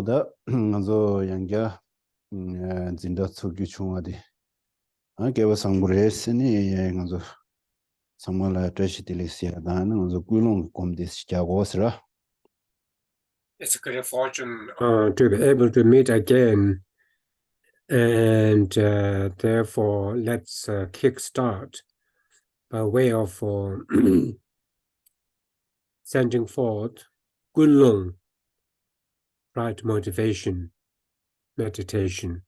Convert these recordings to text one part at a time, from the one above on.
的，also yang ja zinda tsugi chunga di. Ke wa sangbure sini also samala trashi tilisia dan also gulong kom dis jagosra. It's a great fortune to be able to meet again, and therefore let's kickstart by way of sending forth Gulung, right motivation, meditation.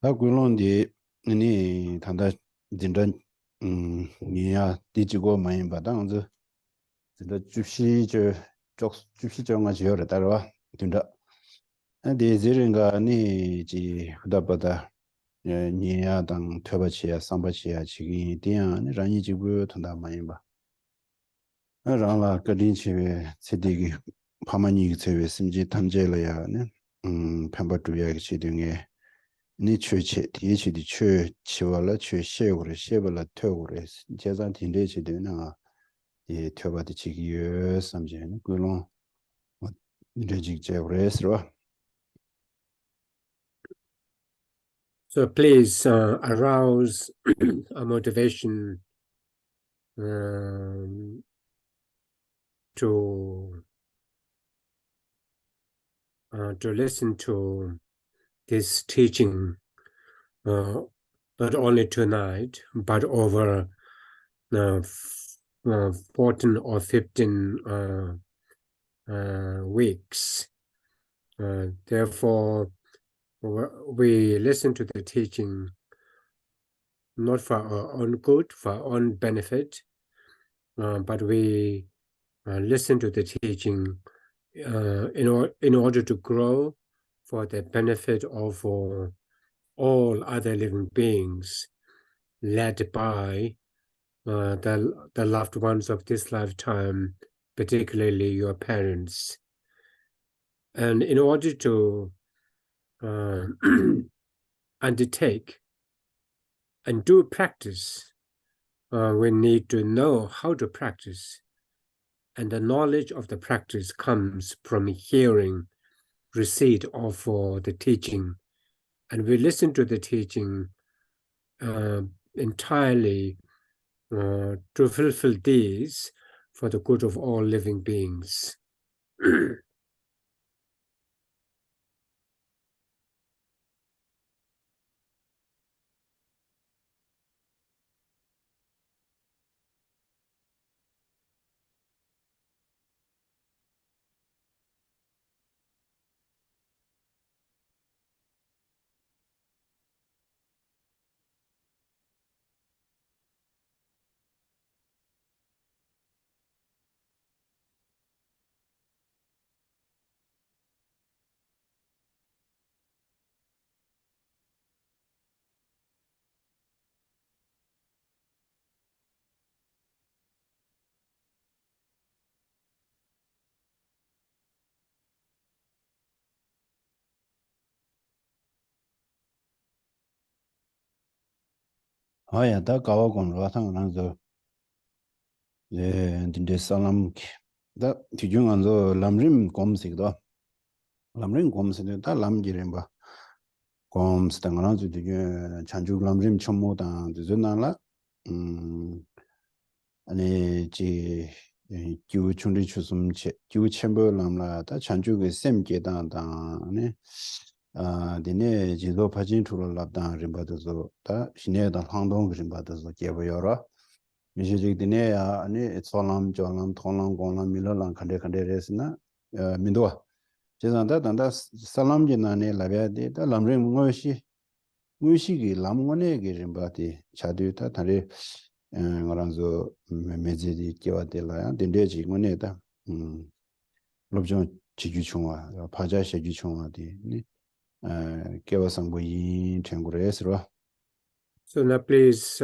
Ta gulong di ni tanda zinda ni ya di jigo mayin ba dang zu zinda jupshi je jupshi je nga jiyo re tarwa zinda. Di ziringa ni ji hudabada ni ya dang tueba chiya samba chiya chigi diya ni ranyi jigo tanda mayin ba. Rāngla gādīn chīwē cīdīgi pāmañīgī cīwē simjī tamjēla ya pāmbā tūyā kī chīdī ngē nī chū chī, tī chīdī chū chīwā la chū xē gu rē, xē bā la tū gu rē jē zāng tīndē chīdī ngā tī tū bā tī chīgī yō samjē nī gu lōng rē jīg jē gu rē sī rwa. So please arouse a motivation to listen to this teaching, not only tonight, but over 14 or 15 weeks. Therefore, we listen to the teaching not for our own good, for our own benefit, but we listen to the teaching in order to grow for the benefit of all other living beings, led by the loved ones of this lifetime, particularly your parents. And in order to undertake and do practice, we need to know how to practice. And the knowledge of the practice comes from hearing, receipt of the teaching. And we listen to the teaching entirely to fulfill these for the good of all living beings. Haya da gawa gong rwa thang nangzo dinde salam ki da tijun nganzo lamrim gom sikdo lamrim gom sikdo da lam jirinba gom sikda nganzo tijun chanchuk lamrim chomo dang tijun nangla ane ji gyugu chungri chusum gyugu chenpo lamla da chanchuk sem ge dang dang dine jizo pachin chulu labdang rinpa dazo da shine dang hangdong rinpa dazo gyabo yoro mishijik dine ya tsolam, cholam, tholam, gonglam, milolam kande resina mindwa jizang da danda salam ji nane labya di da lamring ngoyoshi ki lam ngone ki rinpa di chadu da tari ngaranzo mezi di kiwa di la ya dinde ji ngone da lobjong chiju chungwa paja sheju chungwa di So now please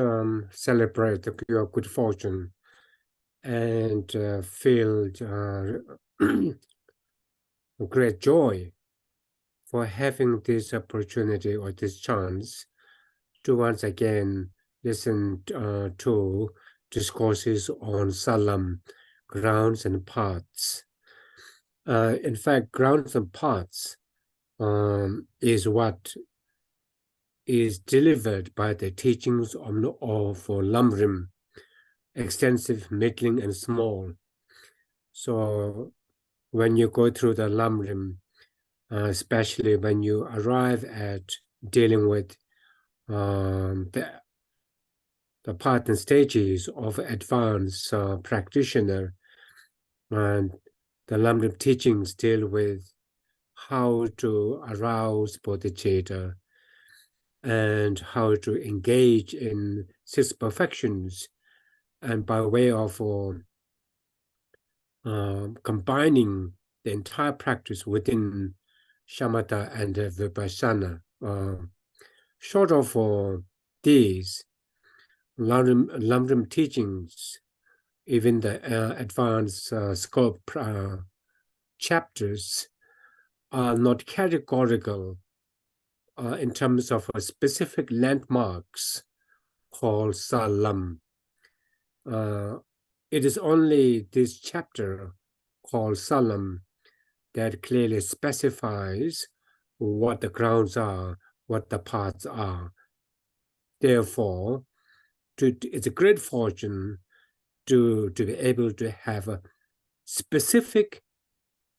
celebrate your good fortune and feel great joy for having this opportunity or this chance to once again listen to discourses on Salam, grounds and paths. In fact, grounds and paths is what is delivered by the teachings of Lamrim, extensive, middling, and small. So when you go through the Lamrim, especially when you arrive at dealing with the path and stages of advanced practitioner, and the Lamrim teachings deal with how to arouse bodhicitta and how to engage in six perfections, and by way of combining the entire practice within shamatha and vipassana. Short of these, Lamrim teachings, even the advanced scope chapters, are not categorical in terms of specific landmarks called Salam. It is only this chapter called Salam that clearly specifies what the grounds are, what the paths are. Therefore, it's a great fortune to be able to have a specific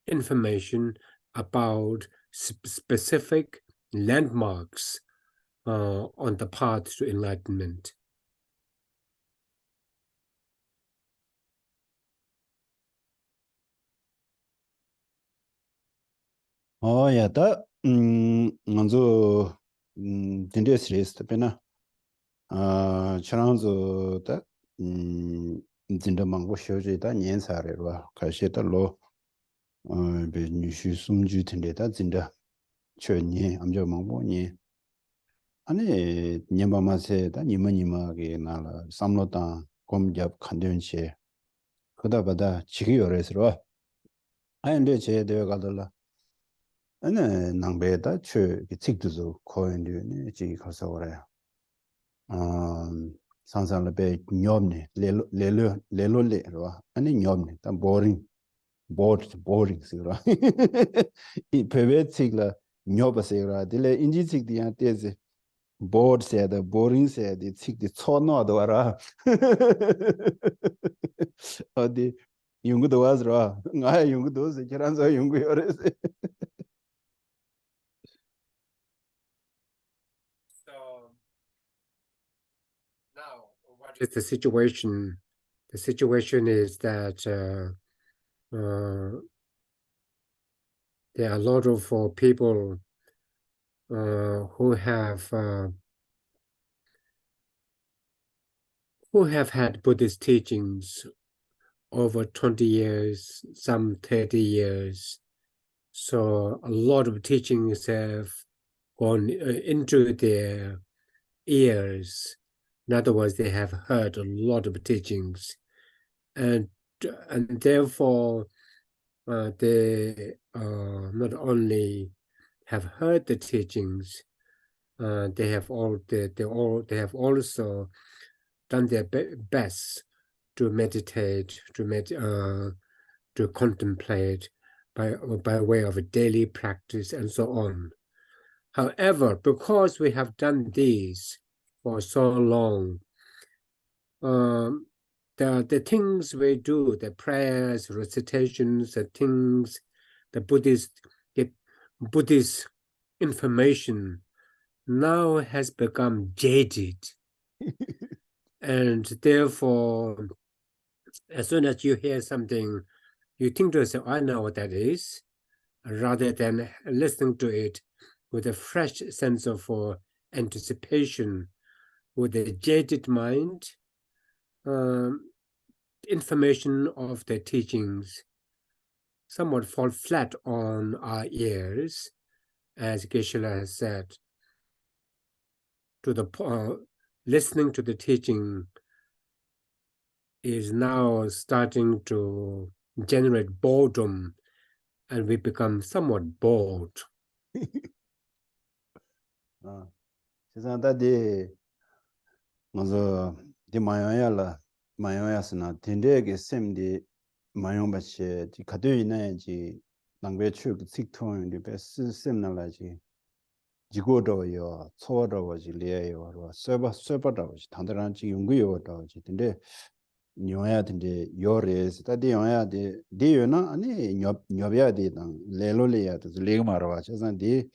information about specific landmarks on the path to enlightenment. 야, 다, 먼저, 딘데 스레스, 페나, 저랑저, 다, 진짜 망고 쇼지다, 년사래로, 가시다, 로, 베, 뉴슈, 숨주, 딘데다, 진짜, 최니, 암저 망보니, 아니, 년바마세다, 니머니마게, 나라, 삼로다, 곰잡, 간den시, 그다바다, 지기 요래스로, 아인데, 제 대회 가들라, 아니 낭베다 추 찍도서 코인드네 지 가서 그래. 상상을베 녀업네 레로레로레로레로 아니 녀업네 다 보링 시라. 이 베베 찍라 녀버세라 딜레 인지 찍디야 테제 보드 세다 보링 세디 찍디 촌노도 와라. 어디 용구도 와즈라. 나 용구도 세케란서 용구 요레세. Now, what is the situation? The situation is that there are a lot of people who have had Buddhist teachings over 20 years, some 30 years. So a lot of teachings have gone into their ears. In other words, they have heard a lot of teachings, and therefore they not only have heard the teachings, they have also done their best to meditate, to contemplate by way of a daily practice and so on. However, because we have done these for so long, the things we do, the prayers, recitations, the things, the Buddhist information now has become jaded. And therefore, as soon as you hear something, you think to yourself, I know what that is, rather than listening to it with a fresh sense of anticipation, with a jaded mind. Information of the teachings somewhat fall flat on our ears, as Geshe has said. Listening to the teaching is now starting to generate boredom, and we become somewhat bored. 세상 다디 먼저 디 마야야라 마야야스나 딘데게 셈디 마용바시 디 가드이네지 낭베 추그 식통인데 베스 셈나라지 지고도요 초도지 리에요 서버도지 단단한지 연구요도지 근데 녀야든데 요레스 다디 녀야데 디요나 아니 녀벼야디당 레로레야도 레그마라와 세상디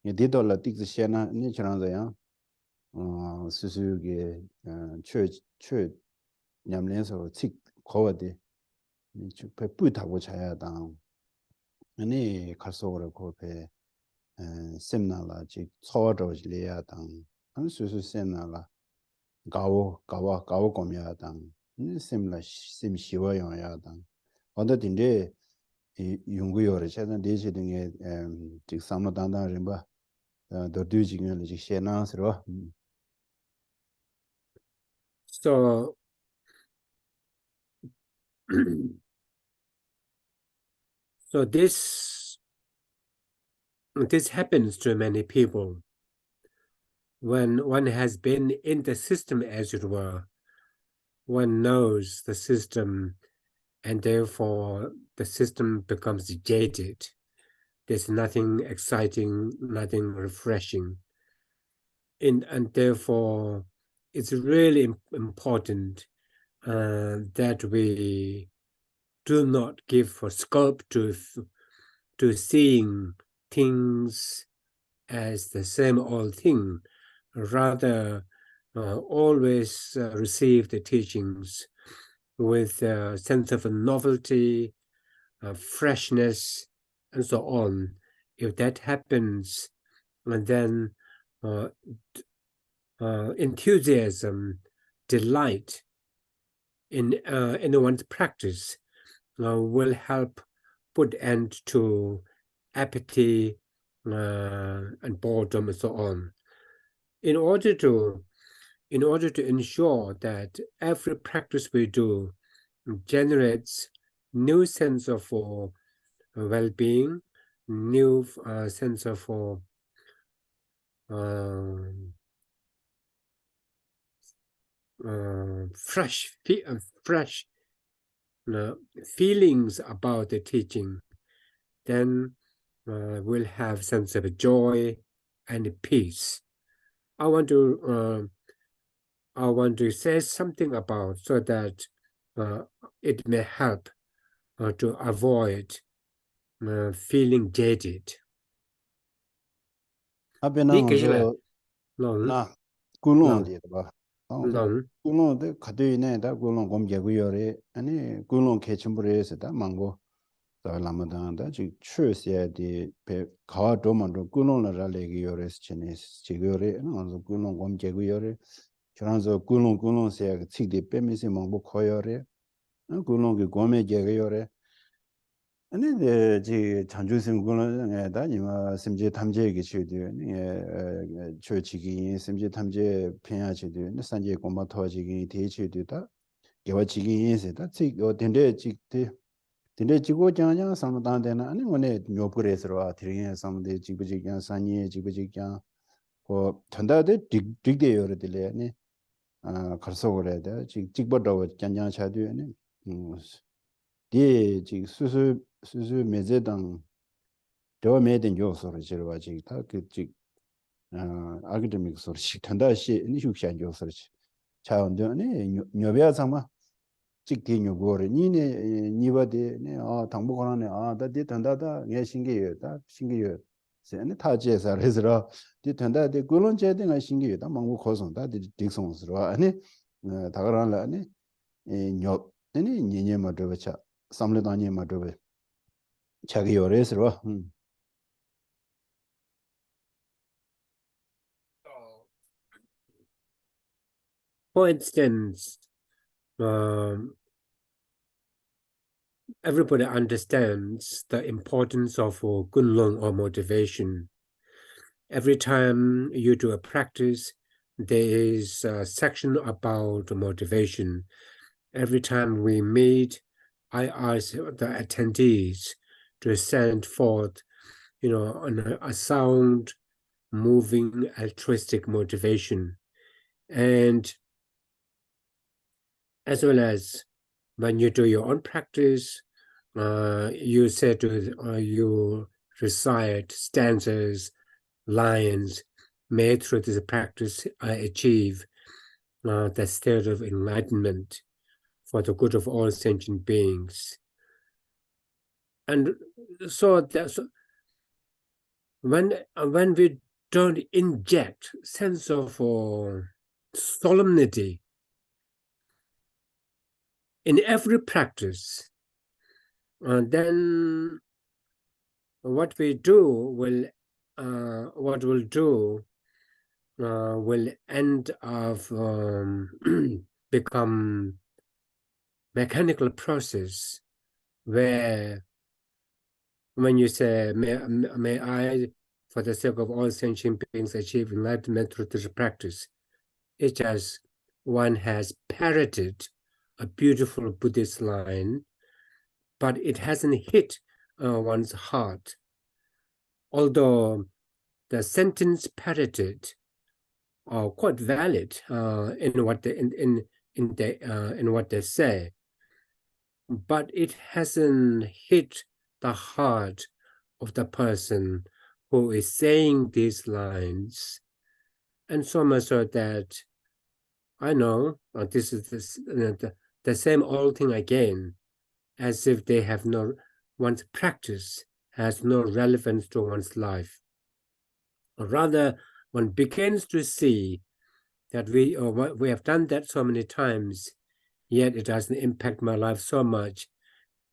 디돌라 틱스시나 니 저런데야 수수게 최 냠내서 칙 거어디 그 뿌다고 자야다 아니 가서로 거배 셈나라 지 초도지리야다 한 수수 셈나라 가워 거미야다 셈라 셈시워요야다 언더딘데 이 연구요를 제가 내지 등에 지 상노단단 림바 더 뒤지는 지 셰나스로 So so this happens to many people when one has been in the system, as it were. One knows the system, and therefore the system becomes jaded. There's nothing exciting, nothing refreshing. And therefore, it's really important that we do not give for scope to seeing things as the same old thing. Rather, always receive the teachings with a sense of novelty, freshness, and so on. If that happens, and then enthusiasm, delight in one's practice will help put end to apathy and boredom and so on. In order to ensure that every practice we do generates new sense of well-being, new sense of fresh feelings about the teaching, then we'll have sense of joy and peace. I want to say something about so that it may help to avoid feeling jaded. 아베나서 나 굴론데 봐. long. 굴론데 가드이네다 굴론 곰게고요레 아니 굴론 개침부레스다 망고 라마단다 지 추세야디 베 가와도만도 굴론라 레기요레스 치네스 지고레 나서 굴론 곰게고요레 저런서 굴론세야 칙디 빼미세 망고 코요레 굴론게 곰게고요레 아니 지 장주심 군은 다니마 심지 탐지에 기초되어 초치기 심지 탐지 편야지도 산지 공부 토지기 대치되다 개와지기 인세다 지고 된대 직대 된대 지고 장장 상담단데나 아니 오늘 묘브레스로 드링에 상대 지부지경 산이 지부지경 고 전다데 딕데요르들레 아니 가서 그래야 돼 직버도 장장 차도네 디 수수 메제당 더 메든 요소를 지르와 지다 그직 아카데믹 소리 탄다시 니슈샤 요소를 차원도네 녀베아상마 직디 녀고르 니네 니바데 네아 당보거나네 다디 탄다다 내 신기여다 신기여 세네 타지에서 해서라 디 탄다데 굴론제딩아 신기여다 망고 고송다 디 딕송스로 아니 다가란라네 녀 아니 니녀마도차 삼레다니마도 자기 요래스로 For instance, everybody understands the importance of gunlong or motivation. Every time you do a practice, there is a section about motivation. Every time we meet, I ask the attendees to send forth, a sound moving altruistic motivation. And as well as when you do your own practice, you say to you recite stanzas, lines made through this practice, I achieve the state of enlightenment for the good of all sentient beings. And so when we don't inject sense of solemnity in every practice, then what we do will will end up become mechanical process, where when you say may I, for the sake of all sentient beings, achieve enlightenment through this practice, it's just one has parroted a beautiful Buddhist line, but it hasn't hit one's heart. Although the sentence parroted are quite valid in what they say, but it hasn't hit the heart of the person who is saying these lines, and so much so that I know this is the same old thing again, as if they have one's practice has no relevance to one's life. Or rather, one begins to see that we have done that so many times, yet it doesn't impact my life so much,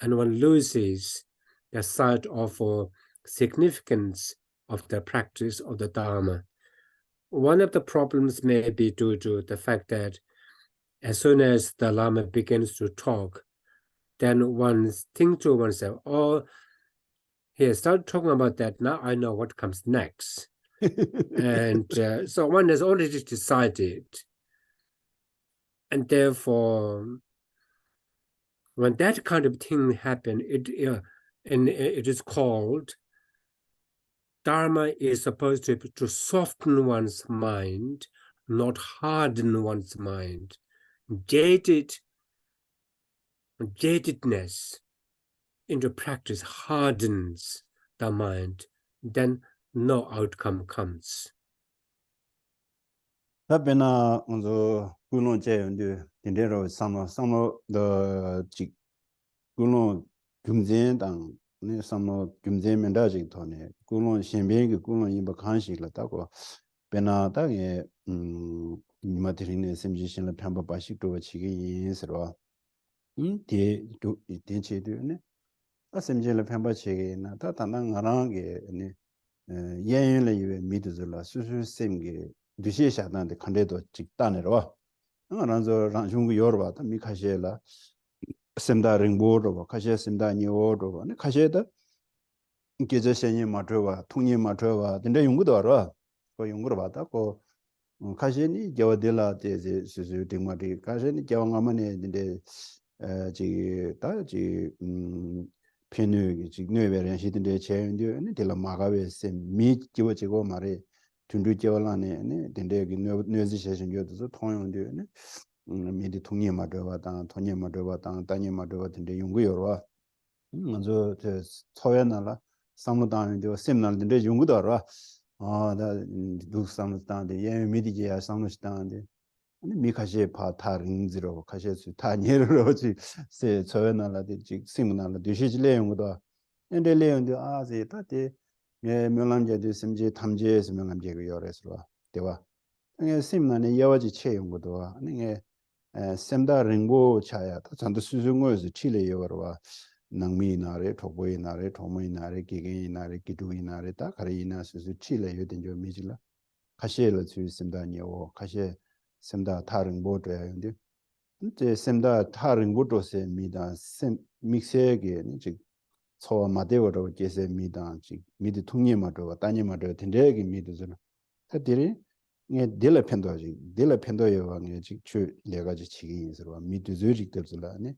and one loses the sight of significance of the practice of the Dharma. One of the problems may be due to the fact that as soon as the Lama begins to talk, then one thinks to oneself, oh, he started talking about that, now I know what comes next. And so one has already decided. And therefore, when that kind of thing happens, it is called Dharma is supposed to soften one's mind, not harden one's mind. Jadedness into practice hardens the mind, then no outcome comes. 답변아 먼저 군론 제연데 인데로 상로 더 군론 금전당 네 상로 금전면다지 돈에 군론 신변의 군론 이버 간식을다고 베나다게 이마트리네 심지신을 편법 바식도 지기 인스로 대 대체도네 아심제를 편법 지기나 다 단단 가랑게 네 예연의 미드들라 수수심게 두시샤단데 컨데도 직단으로 그러나서 랑중고 여러봐도 미카시엘라 셈다 링보로 카시에 셈다 니오로 네 카시에다 게제셔니 마트와 통니 마트와 근데 용구도 알아 그 용구로 받았고 카시니 겨들라 데제 수수 딩마디 카시니 겨왕아마네 근데 지다지 편의 직뇌베런 시든데 제인데 딜라 마가베스 미 지워지고 말에 둔두 지워라네 근데 뇌지셔신 요도 통용데 미디 통예마도와당 통예마도와당 단예마도와 근데 용구여와 먼저 저 초연나라 상무당인데 셈날인데 용구도 알아 아나 누상무당인데 예 미디지야 상무당인데 아니 미카시에 파타링지로 카시스 타니르로지 세 초연나라데 지 심나라 디시질레 용구도 근데 레온데 아제 타데 예 명람제도 심지 탐지에서 명람제고 열어서 대와 예 심나네 여와지 체용구도 아니 셈다 링보 차야 잔도 수중고에서 칠레 여러와 낭미 나래 토보이 나래 토모이 나래 기게이 나래 기두이 나래 다 가리나 수수 칠레 여든 좀 미질라 가시엘로 주 셈다니오 가시 셈다 다른 보도야인데 이제 셈다 다른 보도세 미다 셈 믹스에게 즉 소와 마데오로 계세 미다 즉 미드 통예마도 따니마도 된대게 미드잖아 그들이 네 딜레 펜도요 왕에 직추 네 가지 지기인스로 미드즈릭 될줄라네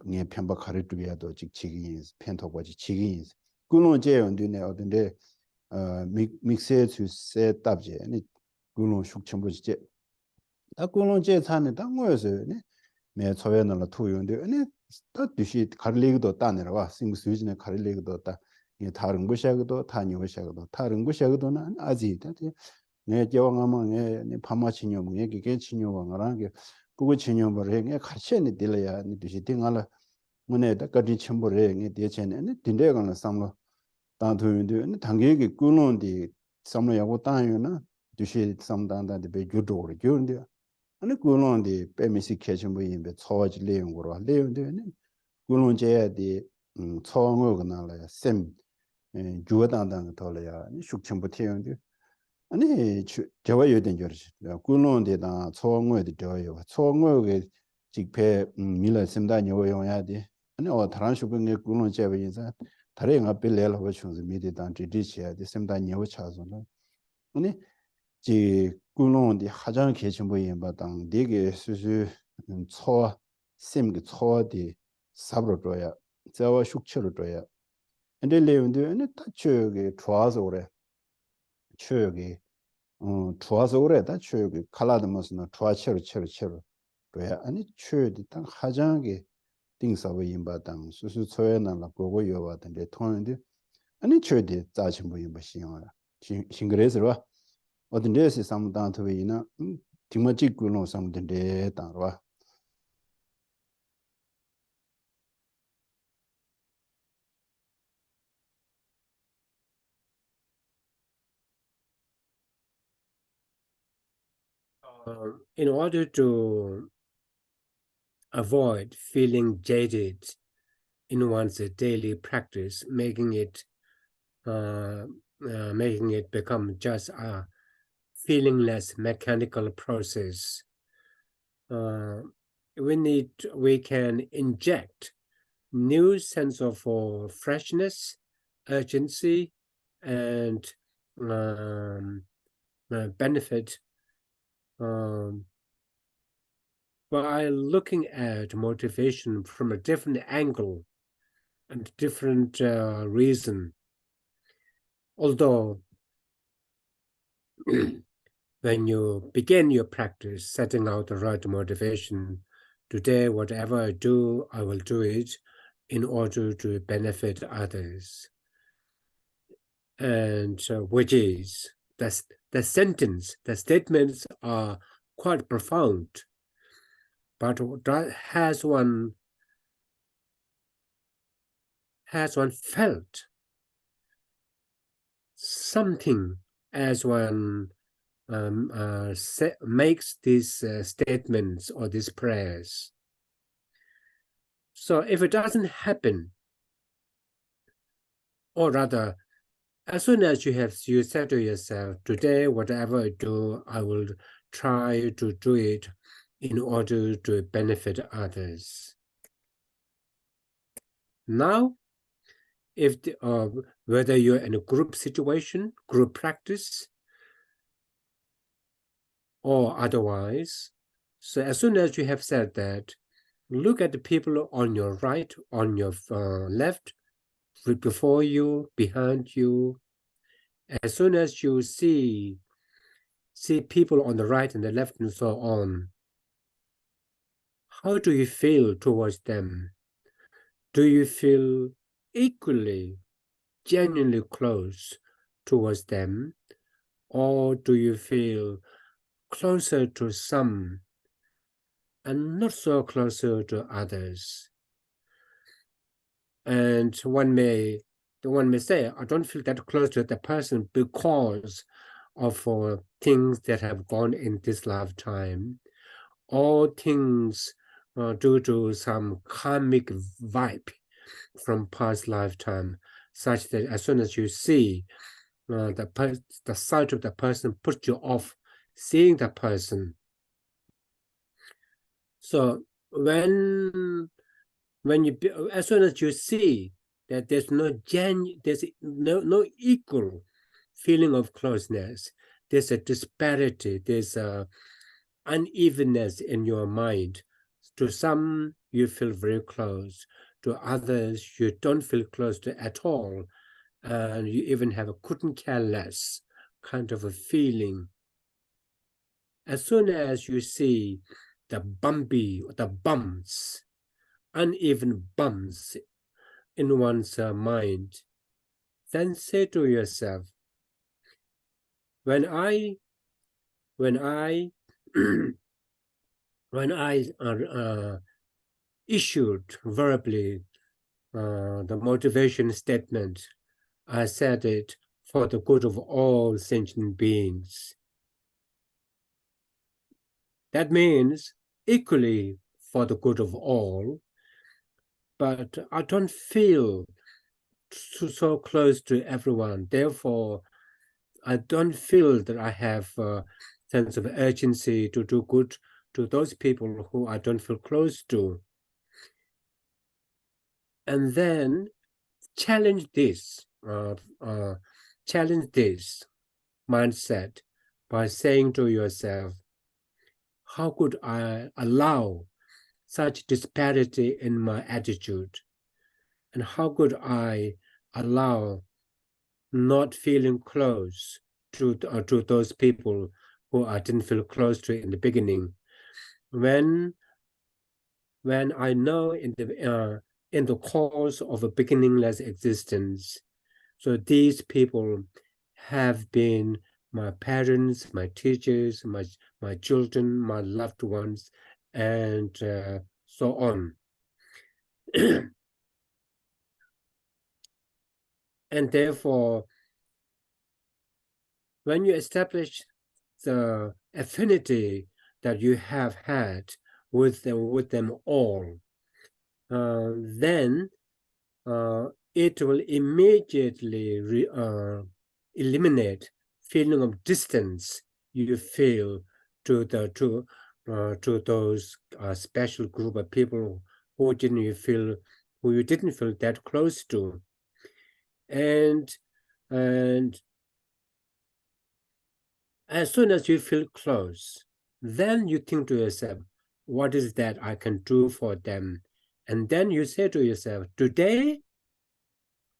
네 편바 가르투야도 직 지기인 펜토고지 지기인 꾸노 제연드네 어딘데 믹스해 주세 답제 니 굴론 숙청부지 다 굴론 제찬에 당고에서네 매 초연을 투용데 아니 다 뜻이 가르리기도 따내라 와 싱스위진에 가르리기도 따 이 다른 것이야기도 다니오시야기도 다른 것이야기도는 아직 내 겨왕하면 내 파마치뇨 얘기게 치뇨왕이랑 게 그거 치뇨를 해 같이 내 들려야 니 뜻이 띵알아 뭐네다 까지 첨부를 해 대체는 딘데가는 삼로 단투인데 당계기 꿀론디 삼로야고 따요나 뜻이 삼단단데 배 주도를 교인데 아니 꿀론디 빼미시 캐치뭐 임베 초지 내용으로 내용데 꿀론제야디 초응어 그나라야 셈 주어단단 돌려야 숙청부 태용데 아니 저와 요된 저르지 꿀론데다 초응어도 되어요 초응어게 직패 밀라 셈다 요용야디 아니 다른 수분의 꿀론 제외 인사 다른 앞에 레라고 총스 미디단 디디시야 셈다 녀 차서는 아니 지 꿀론디 하장 개침부 임바당 되게 수수 초 셈게 초디 sabro toya zawa shukchero toya ende leunde ene ta chöge chuazo ore chöge chuazo ore ta chöge kalada mosna chuachero chero toya ani chödi tang hajange tingsawa yimba tang susu choyana la gogo yowa tang de tonde ani chödi zachimbo yimba shingora shingresro odin desi samdang towe ina tingma jikkulong samdang de tangwa In order to avoid feeling jaded in one's daily practice, making it become just a feelingless mechanical process, we can inject new sense of freshness, urgency, and benefit by looking at motivation from a different angle and different reason. Although when you begin your practice, setting out the right motivation, today whatever I do, I will do it in order to benefit others. And which is, the statements are quite profound, but has one felt something as one makes these statements or these prayers? So if it doesn't happen, or rather, as soon as you said to yourself, today whatever I do, I will try to do it in order to benefit others. Now, if whether you're in a group situation, group practice, or otherwise, so as soon as you have said that, look at the people on your right, on your left, before you, behind you. As soon as you see people on the right and the left and so on, how do you feel towards them? Do you feel equally, genuinely close towards them? Or do you feel closer to some and not so closer to others? And one may say, I don't feel that close to the person because of things that have gone in this lifetime, or things due to some karmic vibe from past lifetime, such that as soon as you see the sight of the person puts you off seeing the person. So as soon as you see that there's no equal feeling of closeness, there's a disparity, there's a unevenness in your mind. To some, you feel very close. To others, you don't feel close to at all. and you even have a couldn't care less kind of a feeling. As soon as you see the bumps, uneven bumps in one's mind, then say to yourself, when I when I issued verbally the motivation statement, I said it for the good of all sentient beings. That means equally for the good of all, but I don't feel so close to everyone. Therefore, I don't feel that I have a sense of urgency to do good to those people who I don't feel close to. And then challenge this mindset by saying to yourself, how could I allow such disparity in my attitude? And how could I allow not feeling close to those people who I didn't feel close to in the beginning? When I know in the course of a beginningless existence, so these people have been my parents, my teachers, my children, my loved ones, and so on. And therefore, when you establish the affinity that you have had with them all, then it will immediately eliminate feeling of distance you feel to those special group of people who you didn't feel that close to, and as soon as you feel close, then you think to yourself, what is that I can do for them? And then you say to yourself, today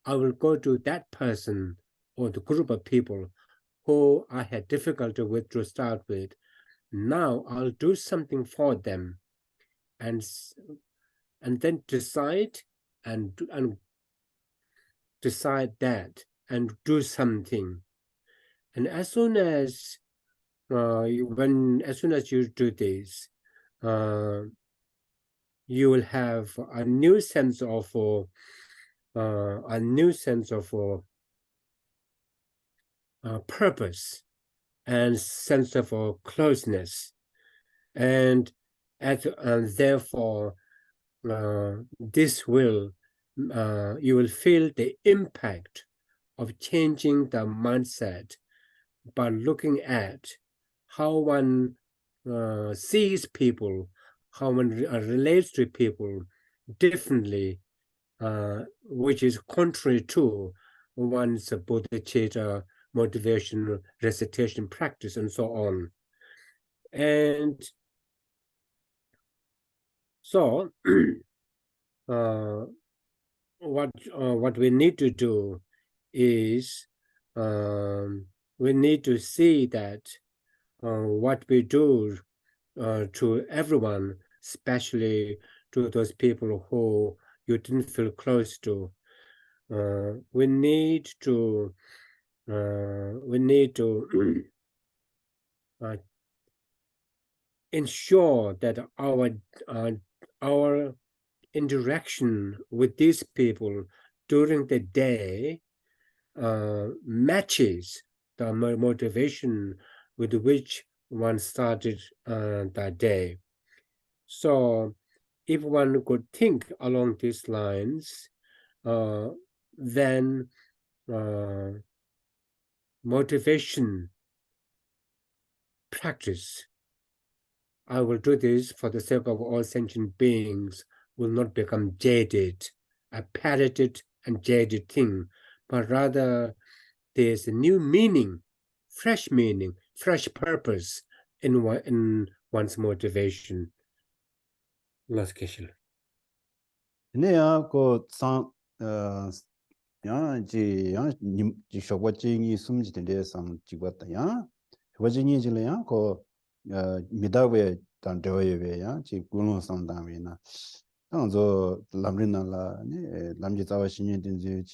I will go to that person or the group of people who I had difficulty with to start with. Now I'll do something for them, and then decide that and do something. And as soon as you do this, you will have a new sense of purpose and sense of closeness, and therefore this will you will feel the impact of changing the mindset by looking at how one sees people, how one relates to people differently, which is contrary to one's bodhicitta motivation, recitation practice, and so on. And so what we need to do is we need to see that what we do to everyone, especially to those people who you didn't feel close to, we need to ensure that our interaction with these people during the day matches the motivation with which one started that day. So if one could think along these lines, then motivation practice, I will do this for the sake of all sentient beings, will not become jaded, a parroted and jaded thing, but rather there's a new meaning, fresh purpose in one's motivation. Last question. ne ya ko sang 지 쇼버징이 숨지던데 상 지었다 야 쇼버징이 질이야 거 미다베 단대외야 지 군론 상담이나 당저 람린나라 네 람지 자와 신년된지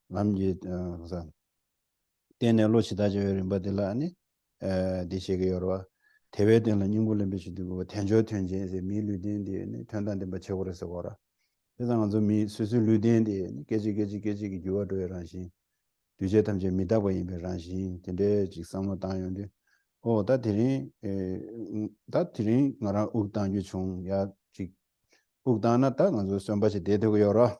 람지 그래서 때내 로시다저 바들라니 디시게 여러 대외되는 인물을 비치고 텐조 텐제에 미르딘데 탄단데 버쳐버려서 거라 그래서 좀 수술류된데 계지 유어도라시 뒤제 탐제 미다고 임베라시 근데 직상로 당연데 다들이 다들이 나라 옥당 유총야 직 옥당나 따가서 선바시 대되고 여러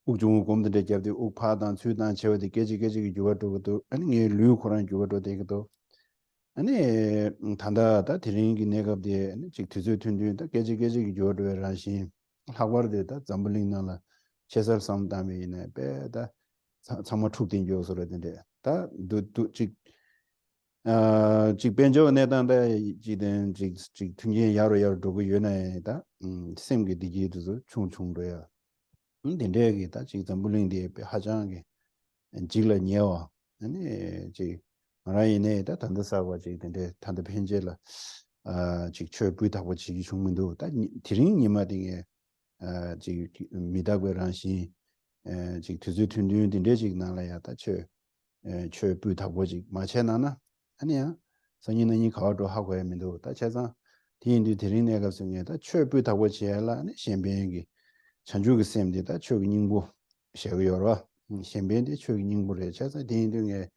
옥중 공들에 잡데 옥파단 수단 채워데 계지 유어도도 아니 류코란 유어도 되기도 아니 단다다 드링기 내가데 직 뒤즈튼뒤다 계지 유어도라시 하버드다 잠블링나라 체설 삼담이네 배다 참마 툭딘 요소라던데 다두직 벤조 내단데 지든 직 튕게 야로 두고 유네다 셈게 디지도 총총도야 된대기다 지금 물링데 하장게 지글 녀와 아니 지 라인에다 단다사고 지든데 단다 편제라 직처 부탁고 지기 중문도 다 드링 니마딩에 지 미다고란시 지 투즈튼드인데 지 나라야다 처 부탁고지 마체나나 아니야 선인은 이 가도 하고 하면도 다 제가 디인디 드링 내가 성에다 처 부탁고지 해라 신변기 전주의 셈데다 초기닝부 셔요라 신변데 초기닝부래 제가 디인등에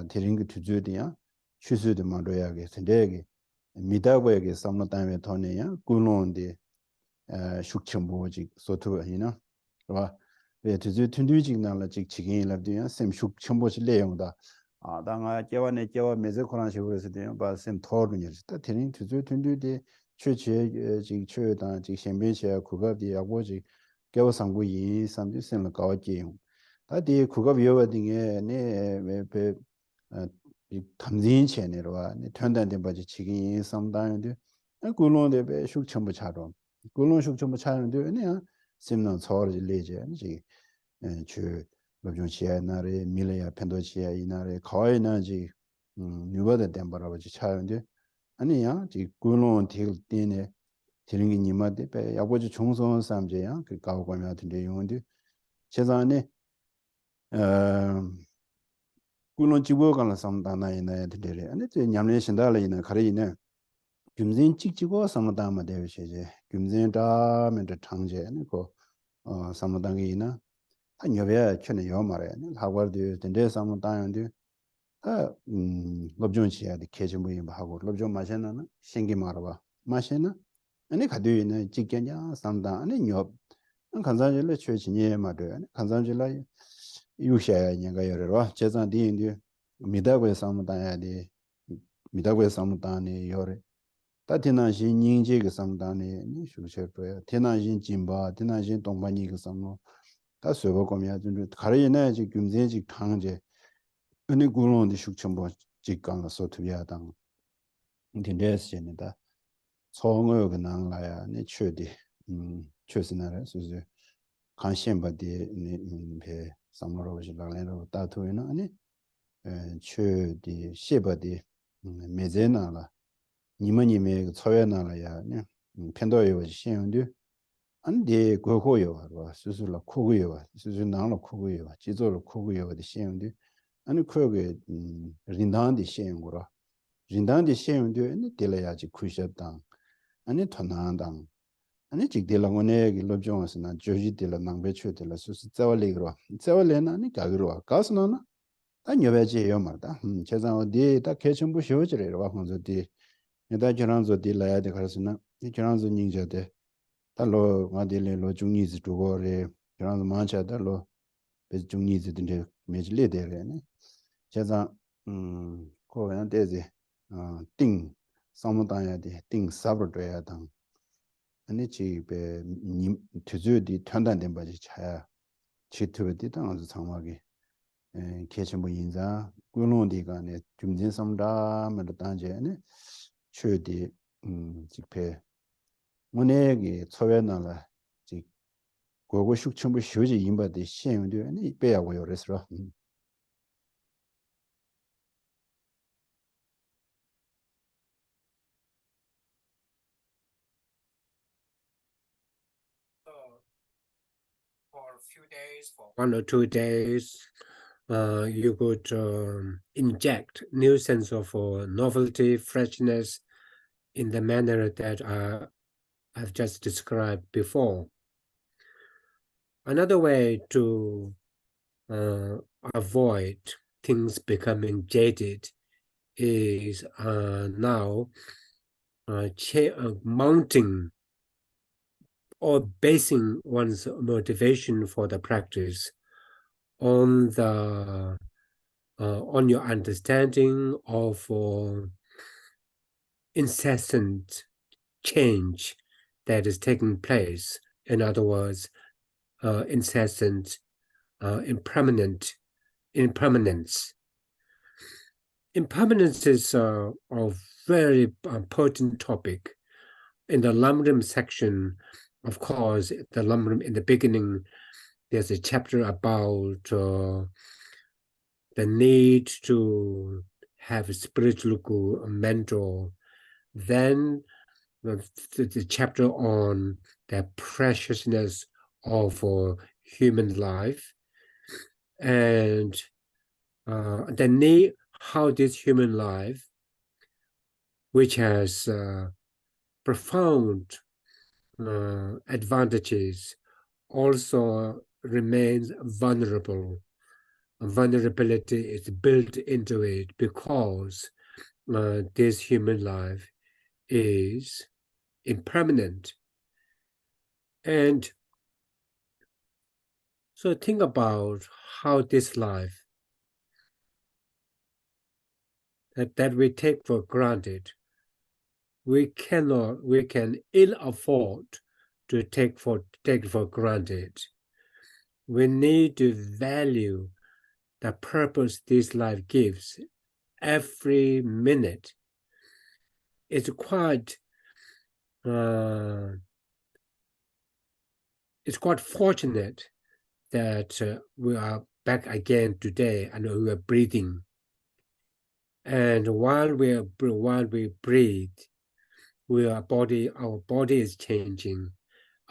드링 투즈디야 추수도 만들어야게 선대게 미다고에게 삼노담에 돈이야 군론데 숙청보지 소토이나 봐. 왜 드즈 튼두직나라 직치긴 랍디야 셈 숙청보지 내용다. 당아 개원에 개와 메저 코란식으로서 돼요. 바셈 토르니스다. 드링 드즈 튼두데 최체 직 최다 직 신변시야 국가비 야고지 개와 상부이 삼주선을 가와지요. 다디 국가 위원회에 네베 이 탐진 체내로와 네 편단된 바지 지긴 상담인데 굴론데 배 숙청부 차로 굴론 숙청부 차는데 그냥 심는 서울이 레제 이제 주 로중시에 나래 밀레야 펜도시에 이나래 거의나지 뉴버드 덴바라버지 차는데 아니야 지 굴론 딜 때네 되는 게 님한테 배 야고지 총선 삼제야 그 가고가면 같은데 용인데 제산에 어 굴론 지고가는 삼다나이네 되래 아니 저 냠내 신달이네 가리네 김진 찍찍고 삼다마 되시제 김진 다면도 창제네 그 삼다당이나 한 여배 전에 요 말에 하고도 된데 삼다연데 럽존시야 되 계정부이 하고 럽존 마셔나는 생기 말아봐 마셔나 아니 가도이네 찍겠냐 삼다 아니 요 간사질래 최진예 말에 간사질라 유샤야 내가 여러와 제산디인데 미다고에 삼다야 돼 미다고에 삼다네 요래 다티나신 닝제 그 상단에 슈셔도야 테나신 진바 테나신 동반이 그 상로 다 서버 거미야 좀 가르이네 지금 금제직 강제 어느 구론의 숙청보 직강을 소투야당 인터넷에다 총을 그나라야 네 최대 최선을 소소 관심받이 네배 상로로지 라래로 다투이나 아니 최대 시바디 메제나라 니머님의 처연나라야 네 편도요 시행도 안데 고고요 봐 수술로 코고요 수술나로 코고요 지도로 코고요 데 시행도 아니 그게 린단디 시행고라 린단디 시행도 아니 딜해야지 쿠셔당 아니 터난당 아니 직딜랑원에 길로종스나 조지딜라 낭베초딜라 수수 자월리그로 자월레나 아니 가그로 가스나나 아니 여배지요 말다 제가 어디 딱 개천부 쉬어지래요 와 혼자디 내가 저런서 딜라야 돼 그래서나 이 저런서 닝자데 달로 마딜레 로 중니즈 두고레 저런서 만차달로 베 중니즈 딘데 메질레데레네 제가 코ያን 데지 띵 사무다야 띵 사버도야 당 아니 지베 님 투즈디 탄단된 바지 차야 치트베디 당어서 상하게 개천부 인자 군론디가네 중진 삼다면 단제네 최디 직패 문에게 처외나라 직 고고 숙청부 쇼지 임바데 시행도 아니 배하고 요래서 For a few days, for 1 or 2 days, you could inject new sense of novelty, freshness in the manner that I've just described before. Another way to avoid things becoming jaded is now mounting or basing one's motivation for the practice on the on your understanding of incessant change that is taking place. In other words, incessant impermanence. Impermanence is a very important topic. In the Lamrim section, of course, the Lamrim in the beginning, there's a chapter about the need to have a spiritual mentor. Then the chapter on the preciousness of human life, and the need how this human life, which has profound advantages, also remains vulnerable. Vulnerability is built into it because this human life is impermanent. And so think about how this life that we take for granted, we can ill afford to take for granted. We need to value the purpose this life gives every minute. It's quite fortunate that we are back again today and we are breathing. And while we breathe, our body is changing,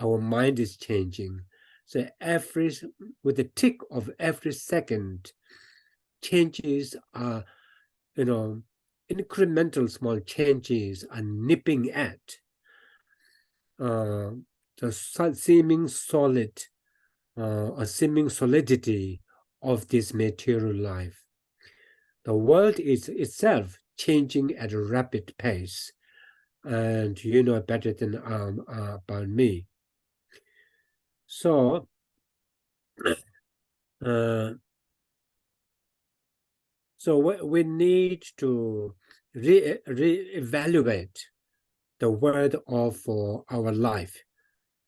our mind is changing. So with the tick of every second, changes are, incremental small changes are nipping at the seeming solidity of this material life. The world is itself changing at a rapid pace, and you know better than about me. So we need to reevaluate the word of our life,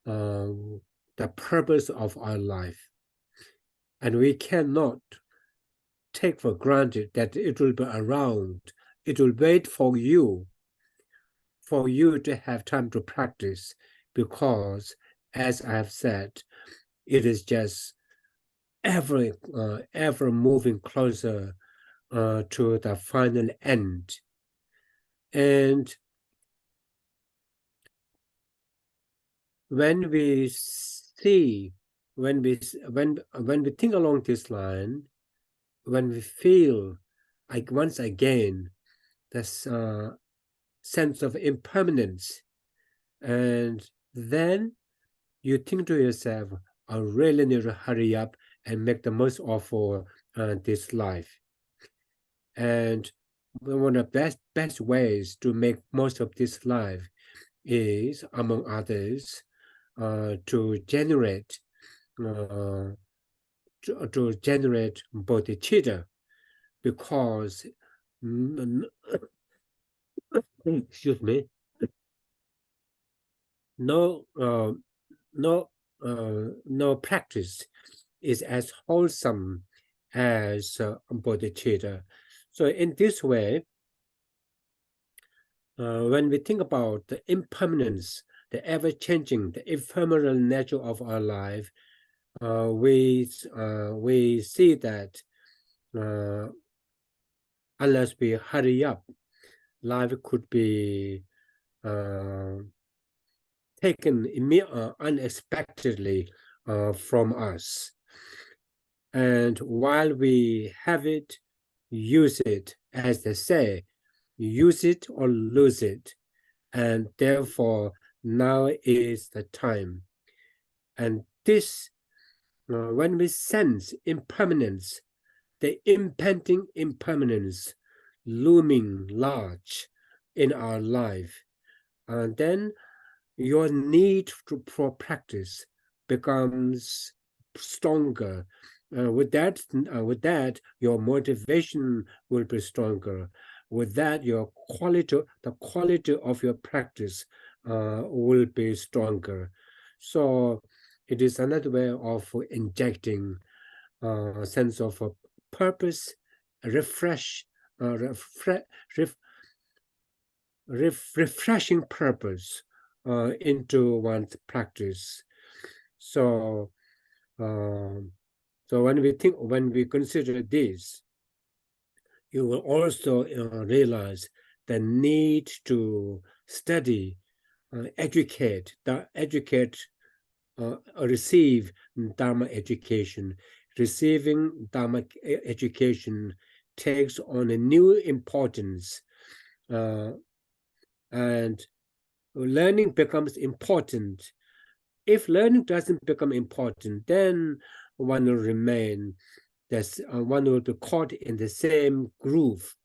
the purpose of our life. And we cannot take for granted that it will be around. It will wait for you to have time to practice, because, as I have said, it is just ever moving closer to the final end. And when we think along this line, when we feel like once again this sense of impermanence, and then you think to yourself, I really need to hurry up and make the most of this life. And one of the best ways to make most of this life is, among others, to generate bodhicitta, because excuse me, no practice is as wholesome as bodhicitta. So in this way, when we think about the impermanence, the ever-changing, the ephemeral nature of our life, we see that unless we hurry up, life could be taken unexpectedly from us. And while we have it, use it, as they say, use it or lose it. And therefore, now is the time. And this, when we sense impermanence, the impending impermanence looming large in our life, and then your need for practice becomes stronger. With that, your motivation will be stronger. With that, the quality of your practice will be stronger. So it is another way of injecting a sense of purpose, refreshing purpose into one's practice. So, so when we consider this, you will also realize the need to study, educate, receive Dharma education. Receiving Dharma education takes on a new importance, and learning becomes important. If learning doesn't become important, then one will remain, one will be caught in the same groove,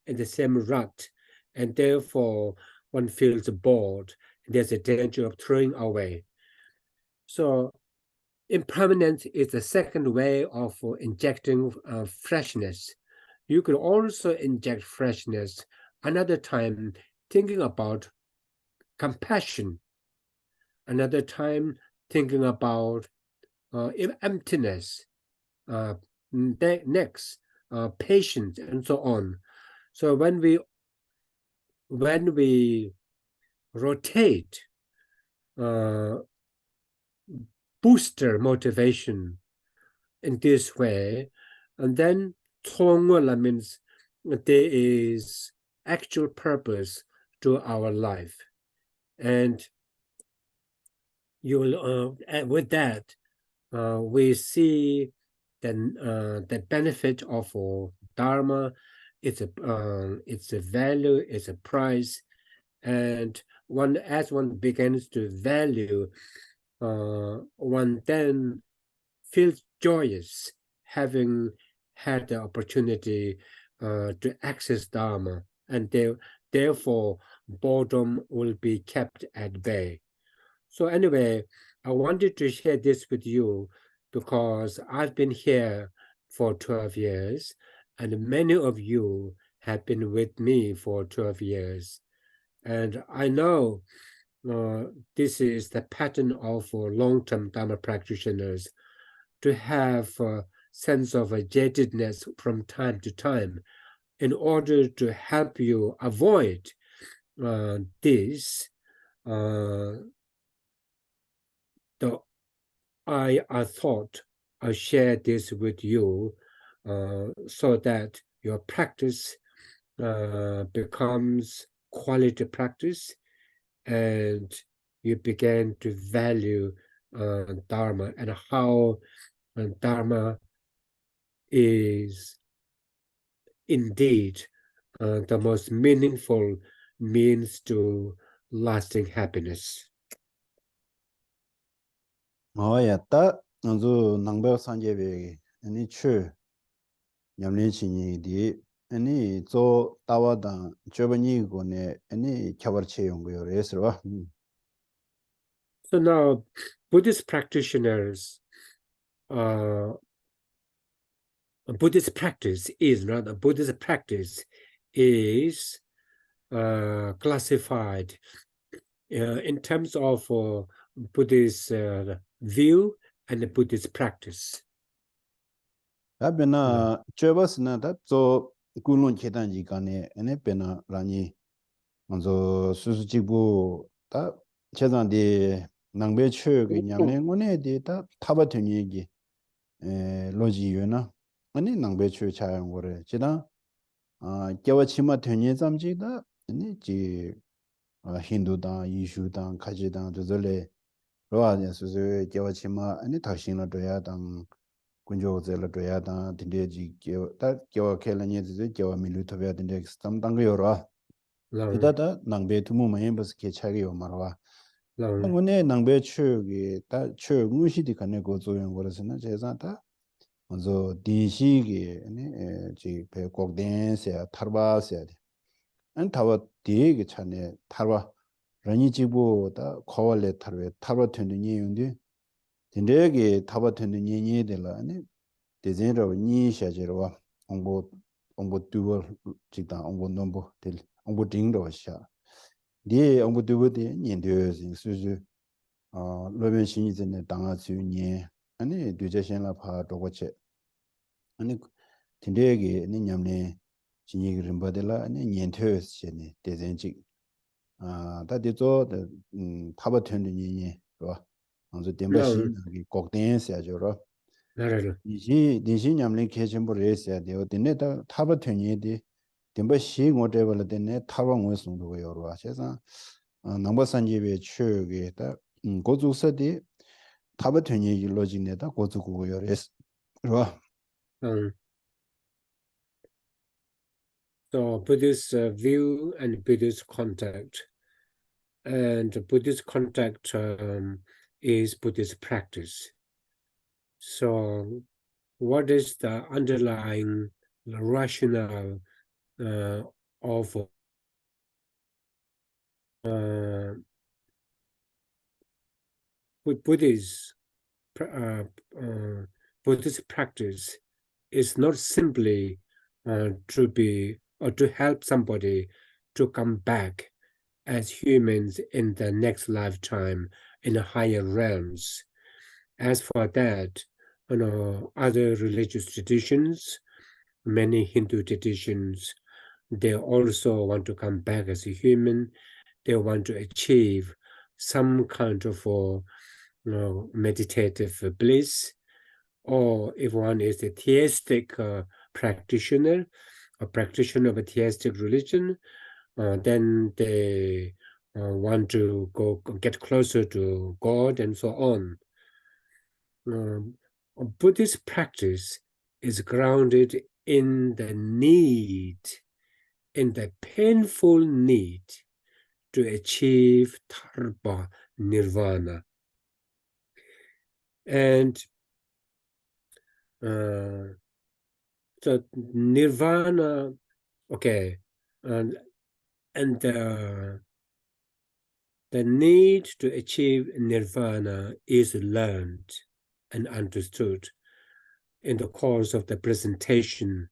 in the same rut, and therefore one feels bored. There's a danger of throwing away. So impermanence is the second way of injecting freshness. You could also inject freshness another time thinking about compassion, another time thinking about emptiness, next, patience, and so on. So when we rotate booster motivation in this way, and then Tongwala means there is actual purpose to our life. And you will, with that, we see the benefit of Dharma. It's a value, it's a price, and as one begins to value, one then feels joyous having had the opportunity to access Dharma, and therefore boredom will be kept at bay. So anyway, I wanted to share this with you because I've been here for 12 years, and many of you have been with me for 12 years. And I know this is the pattern of long-term Dharma practitioners, to have a sense of a jadedness from time to time in order to help you avoid this. I thought I share this with you so that your practice becomes quality practice, and you begin to value Dharma, and how Dharma is indeed the most meaningful means to lasting happiness. 야, 딱 아주 낭배 산재배 아니 추 냠내치니디 아니 저 따와다 저번이 거네 아니 캬버체 용거요 레스와 So now, Buddhist practitioners, Buddhist practice is classified in terms of Buddhist view and the Buddhist practice. 아베나 저버스나 다저 굴론 계단지 간에 아니 베나 라니 먼저 수수지부 다 최단디 낭배 추기 냠내 원에디 다 타바트니기 로지유나 아니 낭배 추 차양 거래 지나 겨와 치마 되니 잠지다 아니 지 힌두당 이슈당 가지당 저절에 로아냐 수수 겨와 치마 아니 다시나 도야당 군조zel 도야당 딘데지 겨와 켈라니 겨와 밀루토베 딘데 스탐당 요라 long 이다다 낭배 투무 마임버스케 차기요 말와 long 원에 낭배 추기 다 추무시디 간에 고조용 거라서는 제자다 먼저 디시기 아니 지 배곡된세 타르바세 안 타와 디게 차네 타르바 러니지보다 코월레 타르베 타르바 텐니 용디 딘데게 타바 텐니 니니데라 아니 데젠로 니샤제로와 홍보 두버 지다 홍보 넘보 델 홍보 딩로샤 디 홍보 두버디 니엔데스 수수 로벤 신이전에 당하주니 아니 뒤제신라 파 도고체 아니 딘데게 아니 냠네 진이기 림바델라 아니 니엔테스체네 데젠직 다디조 타바텐니 와 먼저 덴바시 long 나기 꼭된세야죠로 나라로 니시 냠네 케쳔보레세야 되어 딘네다 타바텐니디 덴바시 모데벨데네 타방원송도 요로 세상 넘버산지베 추게다 고주서디 타바텐니 일로진네다 고주고요레스 그와 long. So Buddhist view and Buddhist contact, and Buddhist contact is Buddhist practice. So what is the underlying rationale of Buddhist Buddhist practice is not simply to be or to help somebody to come back as humans in the next lifetime in higher realms. As for that, other religious traditions, many Hindu traditions, they also want to come back as a human. They want to achieve some kind of meditative bliss, or if one is a theistic practitioner, a practitioner of a theistic religion, then they want to get closer to God and so on. Buddhist practice is grounded in the need, in the painful need to achieve Dharma Nirvana. And so Nirvana, okay, and the need to achieve Nirvana is learned and understood in the course of the presentation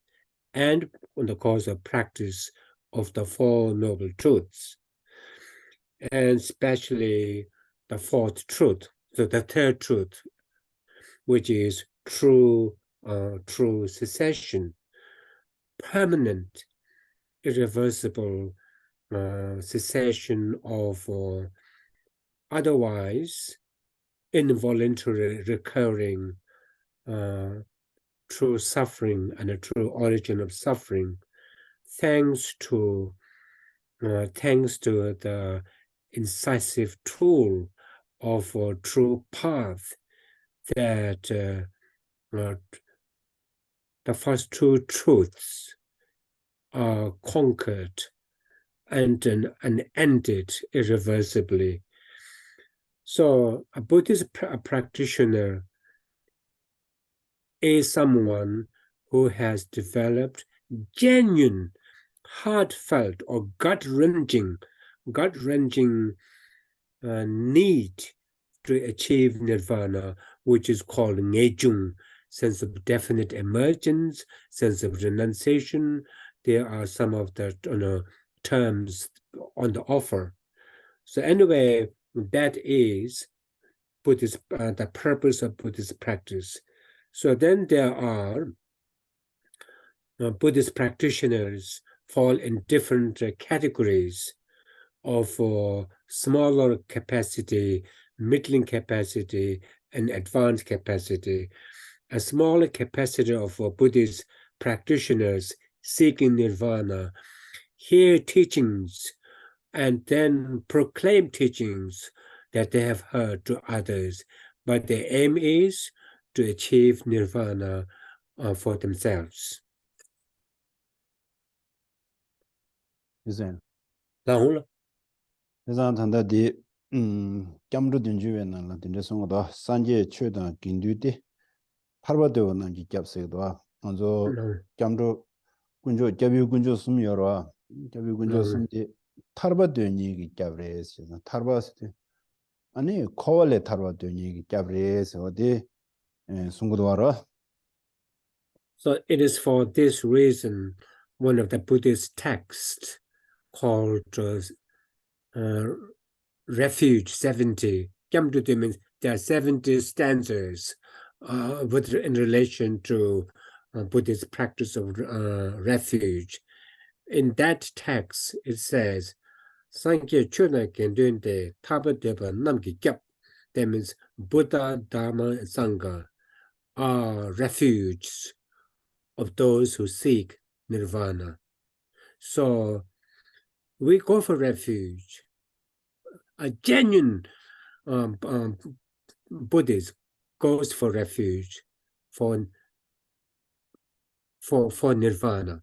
and in the course of practice of the Four Noble Truths, and especially the fourth truth, so the third truth, which is true cessation, permanent, irreversible cessation of otherwise involuntary recurring true suffering and a true origin of suffering, thanks to the incisive tool of a true path that the first two truths are conquered and ended irreversibly. So a Buddhist practitioner is someone who has developed genuine, heartfelt, or gut-wrenching need to achieve nirvana, which is called ngejung, sense of definite emergence, sense of renunciation. There are some of the terms on the offer. So anyway, that is Buddhist, the purpose of Buddhist practice. So then there are Buddhist practitioners fall in different categories of smaller capacity, middling capacity, and advanced capacity. A smaller capacity of Buddhist practitioners seeking nirvana hear teachings and then proclaim teachings that they have heard to others, but the aim is to achieve nirvana for themselves. 就这样。然后呢？这张谈到的，江浙地区原来了，定这生活的三界区的根据的，帕瓦对我那就夹谁的话，按照江浙工作，教育工作什么样了？教育工作什么的，塔瓦对你给夹不来是的，塔瓦是的，아니 코발레 타로 되니 갑레스 어디 송고도와라. So it is for this reason one of the Buddhist texts called Refuge 70. Gyamdute means there are 70 stanzas in relation to Buddhist practice of refuge. In that text, it says, Sankhya Chuna Kendunde Tabadeva Namki Gyap. That means Buddha, Dharma, and Sangha are refuges of those who seek nirvana. So we go for refuge. A genuine Buddhist goes for refuge for nirvana.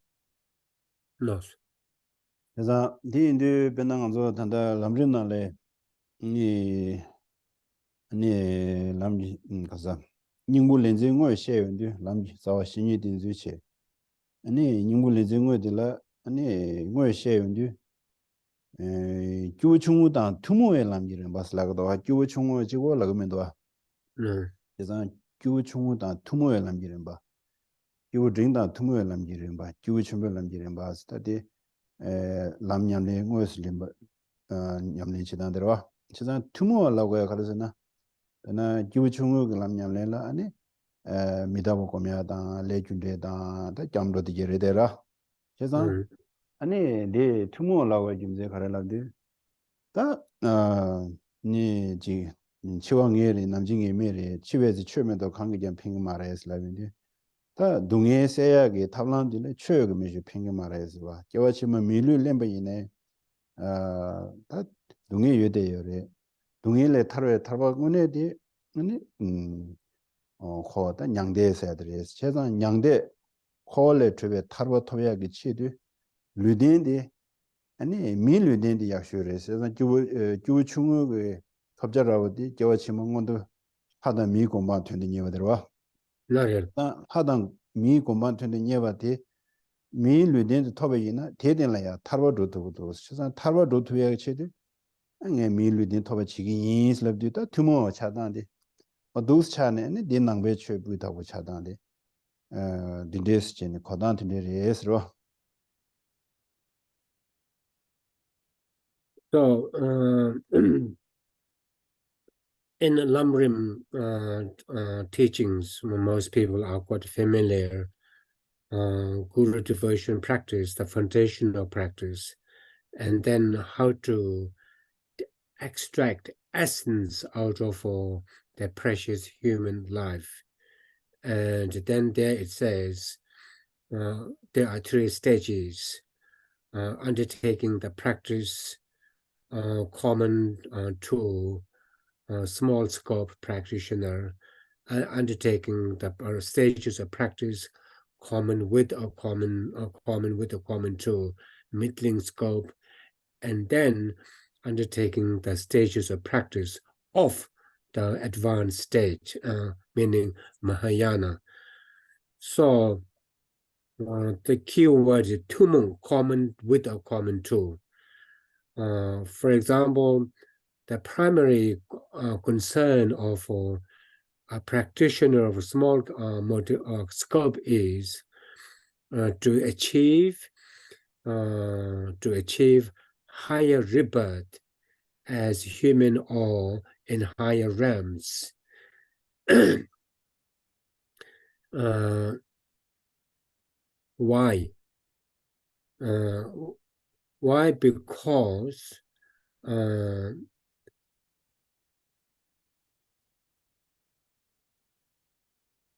No. 그래서 디인도 변당한서 단다 람린나래 니 아니 람지 가서 닝부 렌징어 셰연데 람지 자와 신이 된주체 아니 닝부 렌징어들라 아니 뭐 셰연데 교충우다 투모에 람지를 봤을라고도 교충우 지고 라고면도 그래서 교충우다 투모에 람지를 봐 교진다 투모에 람지를 봐 교충을 람지를 봐 스타디 람냠네 ngoeslim 냠네 치단데와 치단 투모라고 해 가르잖아 나 교충을 람냠래라 아니 미다보 거미하다 레준데다 다 잠도디 제레데라 그래서 아니 네 투모라고 좀제 가르라데 다니지 치왕예리 남징이 메리 치외지 추면도 관계견 핑 말해서 라빈데 다 동해 세야게 탑란들의 최고 메시 핑 말해서 봐 겨워치면 밀류 렘바이네 다 동해 여대열에 동해에 타로에 타바군에디 아니 거다 양대에서들이 세상 양대 콜레 트베 타로 토야기 치디 르딘디 아니 밀르딘디 약쇼레서 주 중국의 갑자라고디 겨워치면 건도 하다 미고만 되는 예들와 하다 미고만 되는 예바디 밀르딘디 토베이나 대된라야 타로도도 세상 타로도도야 치디 ங்கே 밀르딘 토베 치기 인슬럽디다 투모 차단디 어두스 차네 딘낭베 최부다고 차단디 딘데스체네 코단티레스로. So in Lamrim teachings, most people are quite familiar. Guru devotion practice, the foundational practice, and then how to extract essence out of their precious human life. And then there it says there are three stages: undertaking the practice common to small scope practitioner, undertaking the stages of practice common with a common to middling scope, and then undertaking the stages of practice of the advanced stage, meaning Mahayana. So the key word is tumung, common with a common to. For example, the primary concern of a practitioner of a small scope is to achieve higher rebirth as human or in higher realms. Why? Why? Because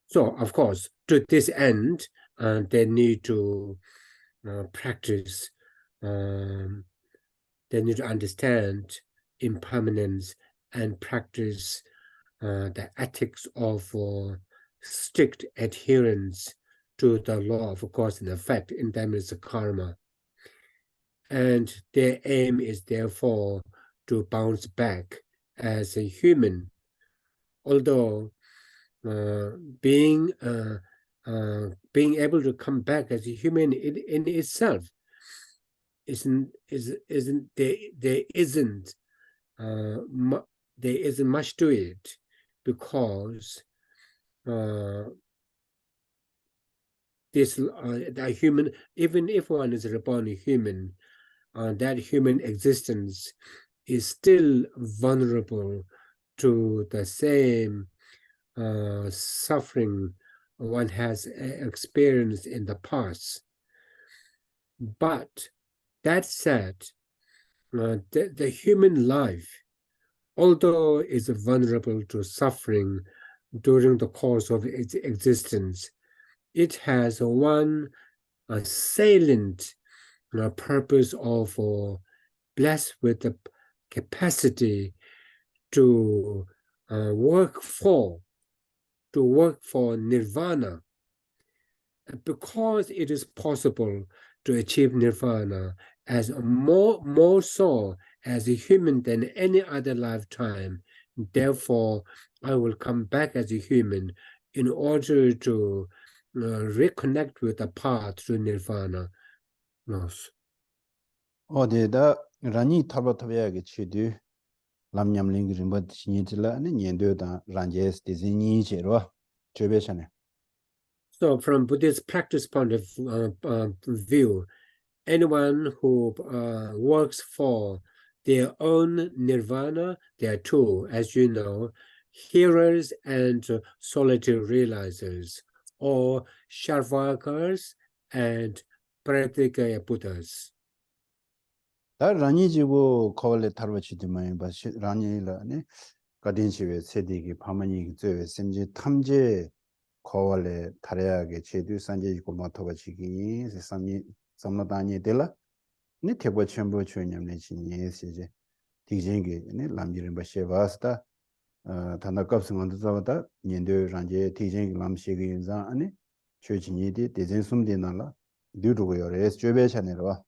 So, of course, to this end, they need to practice, they need to understand impermanence and practice the ethics of strict adherence to the law of cause and effect, in them is karma. And their aim is therefore to bounce back as a human, although being able to come back as a human in itself isn't there isn't there isn't much to it, because that human, even if one is reborn human, that human existence is still vulnerable to the same suffering one has experienced in the past. But that said, the human life, although is vulnerable to suffering during the course of its existence, it has one salient purpose of blessed with the capacity to work for nirvana. Because it is possible to achieve nirvana as more so as a human than any other lifetime, therefore I will come back as a human in order to reconnect with the path to nirvana. Yes. 어디다 라니 타바타베야게 치디 람냠링 림바 신이질라 아니 년도다 란제스 디즈니 제로 주베샤네. So from Buddhist practice point of view, anyone who works for their own nirvana, they are two, as you know, hearers and solitary realizers, or sharvakas and pratikaya Buddhas. 다 라니지고 거울에 타르바치디마이 바시 라니라네 가딘시베 세디기 파마니 저 심지 탐제 거울에 타려야게 제도 산제고 마토바치기 세상이 삼나다니 될라 네 태보 첨부 주념네 진이 세제 디쟁게 네 람지른 바셰바스타 단답급승한도 잡았다 년도 란제 디쟁 람시기 인자 아니 최진이디 대전 숨디나라 듀르고요 에스주베샤네로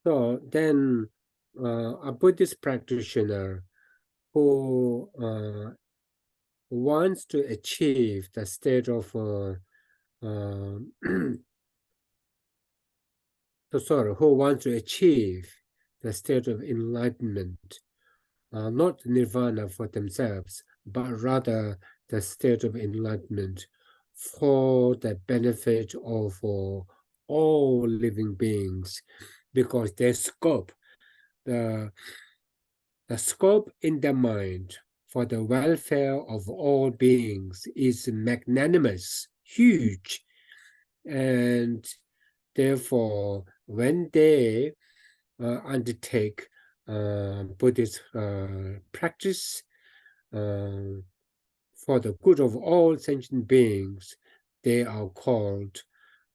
So then a Buddhist practitioner who wants to achieve the state of who wants to achieve the state of enlightenment, not nirvana for themselves, but rather the state of enlightenment for the benefit of all living beings, because their scope, the scope in their mind for the welfare of all beings is magnanimous, huge, and therefore when they undertake Buddhist practice for the good of all sentient beings, they are called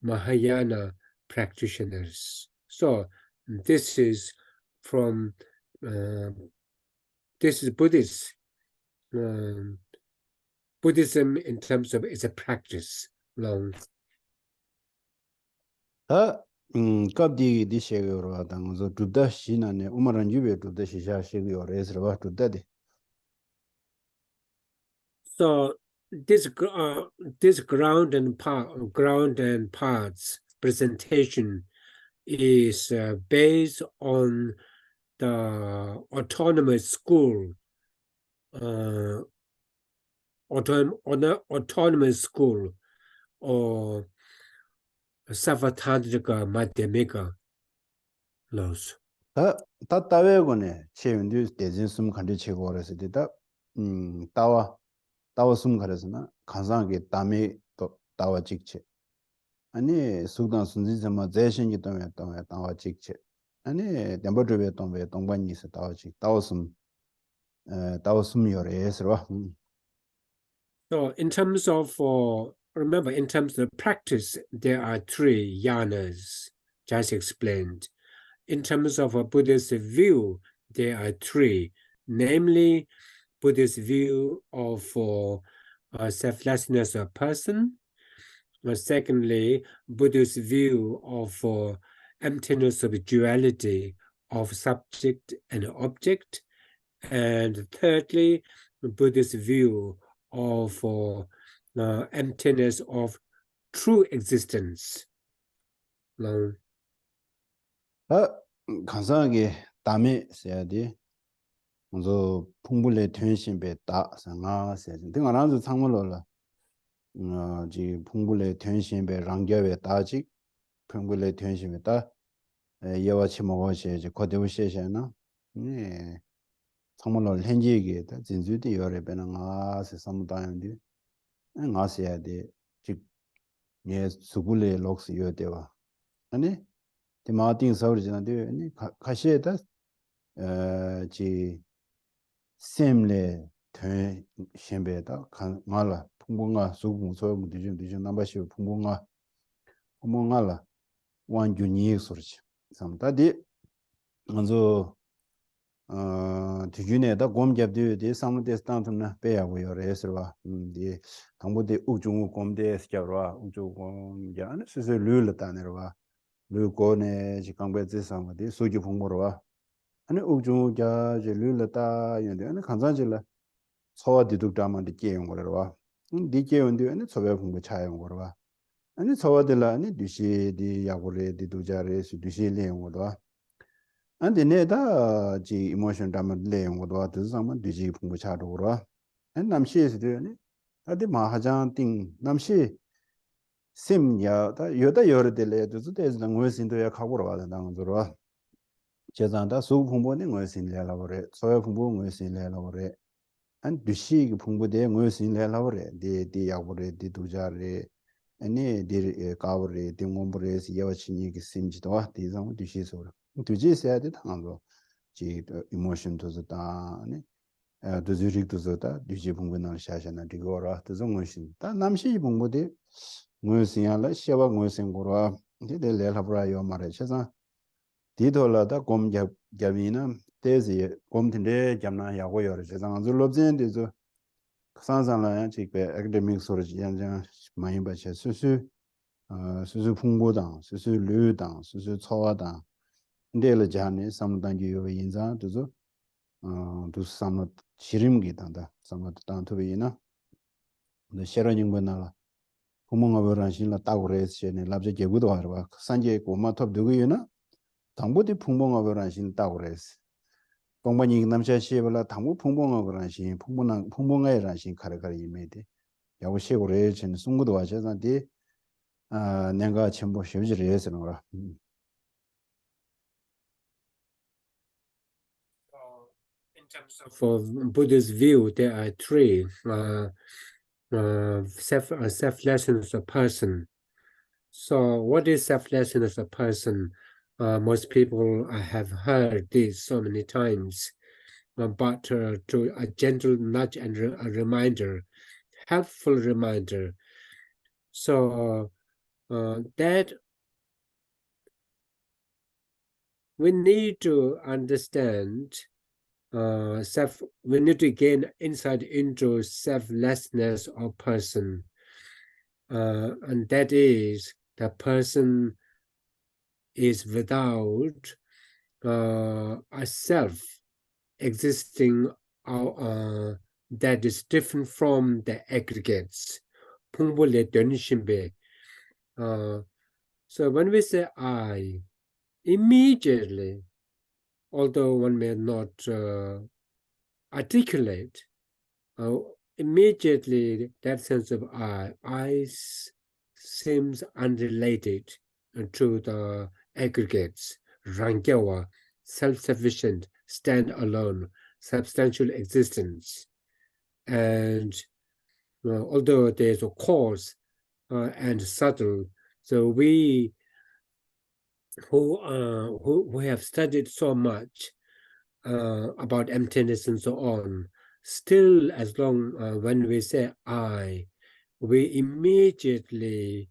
Mahayana practitioners. So this is from this is Buddhist Buddhism in terms of it's a practice long. 갑디 디셰고로 하다면서 두다 시나네 우마란 유베 두다 시샤 시고요 레스르바 두다데 So this ground and parts presentation is based on the autonomous school, autonomous school, or Savatandrika Madhyamika laws. 다 따웨고네 체윤디 대진숨 간디 체고 그래서 되다 따와 숨 가려서나 간상하게 땀이 또 따와 직체 아니 수단 순진점마 제신기 때문에 따와 직체 아니 담보드베 동베 동반이서 다오지 다오숨 요래스로. So in terms of, remember, in terms of practice, there are three yanas, just explained. In terms of a Buddhist view, there are three, namely Buddhist view of selflessness of person. Secondly, Buddhist view of emptiness of duality of subject and object. And thirdly, Buddhist view of emptiness of true existence. 간사하게 담에 써야지. 먼저 풍불의 텐션배 다 상아 세진 등안서 창문로라 지 풍불의 텐션배 랑겨배 다지 풍불의 텐션배 다 예와치 먹어셔 이제 거대우 셔셔나 네 창문로 현지에게 다 진주디 여래배는 아세 삼다인데 아세야 예 수불의 록스 요대와 아니 디마팅 서울지는데 아니 가시에다 지 셈레 대 셴베다 간 말라 풍봉아 수공 소용 뒤진 남바시 풍봉아 풍봉알라 완주니 소르치 삼다디 먼저 뒤준에다 곰잡디디 삼데 스탄트나 배하고 요래서와 디 당보디 우중우 곰데 스켜와 우중곰 야는 스스 룰르다네와 룰고네 지강베지 삼디 소지 풍모로와 아니 우중우자 룰르다 연데 아니 간산질라 소와 디둑다만데 깨용 거라와 디깨용데 아니 소배 공부 차용 거라와 아니 소와들라 아니 디시디 야고레 디두자레 디시레용 거라와 안데 내다 지 이모션 담을 내용 거라와 드자만 디지 공부 차도 거라와 안 남시에서도 아니 아디 마하장 띵 남시 심야 다 여다 여르들레 두즈데즈 능외신도야 가고라와 당으로와 제자한테 수 공부는 외신래라고 그래 소외 공부 외신래라고 그래 안 두시 풍부대 무슨 레라버레 디 야버레 디 두자레 아니 디 카버레 디 몬브레스 야와치니 기 심지도 디상 두시소 두지세야 돼 당도 지 이모션 도즈다 아니 두즈릭 도즈다 두지 풍부는 샤샤나 디고라 두종 무슨 다 남시 풍부대 무슨 야라 샤바 무슨 고라 디데 레라버라 요 마레 샤자 디돌라다 곰잡 잡이나 테지 곰틴데 잠나 야고 요르 세상 줄롭진데서 상상라야 지게 애카데믹 소르지 양장 많이 받쳐 수수 수수 풍보당 수수 류당 수수 초와당 근데를 자네 삼단지 요 인자 두서 두 삼노 지림기 단다 삼노 단토비나 근데 셔러닝 번나라 구멍아 버란신라 따고레스네 랍제 제구도 하러 산제 고마톱 누구이나 당보디 풍봉아 버란신 따고레스 동반이 남자 시에블라 당부 풍봉하고라시 풍봉아이라시 카르카리 이메데 야고 시고레 전 송구도 와셔서디 내가 전부 쉬지를 해서는 거라. In terms of for Buddhist view, there are three selflessness of person. So what is selflessness of person? Most people have heard this so many times, but to a gentle nudge and a reminder, helpful reminder. So that we need to understand we need to gain insight into selflessness of person, and that is the person is without a self existing that is different from the aggregates. So when we say I, immediately, although one may not articulate, immediately that sense of I seems unrelated to the aggregates, Rangyawa, self-sufficient, stand-alone, substantial existence. And although there's a cause and subtle, so we who have studied so much about emptiness and so on, still, as long when we say I, we immediately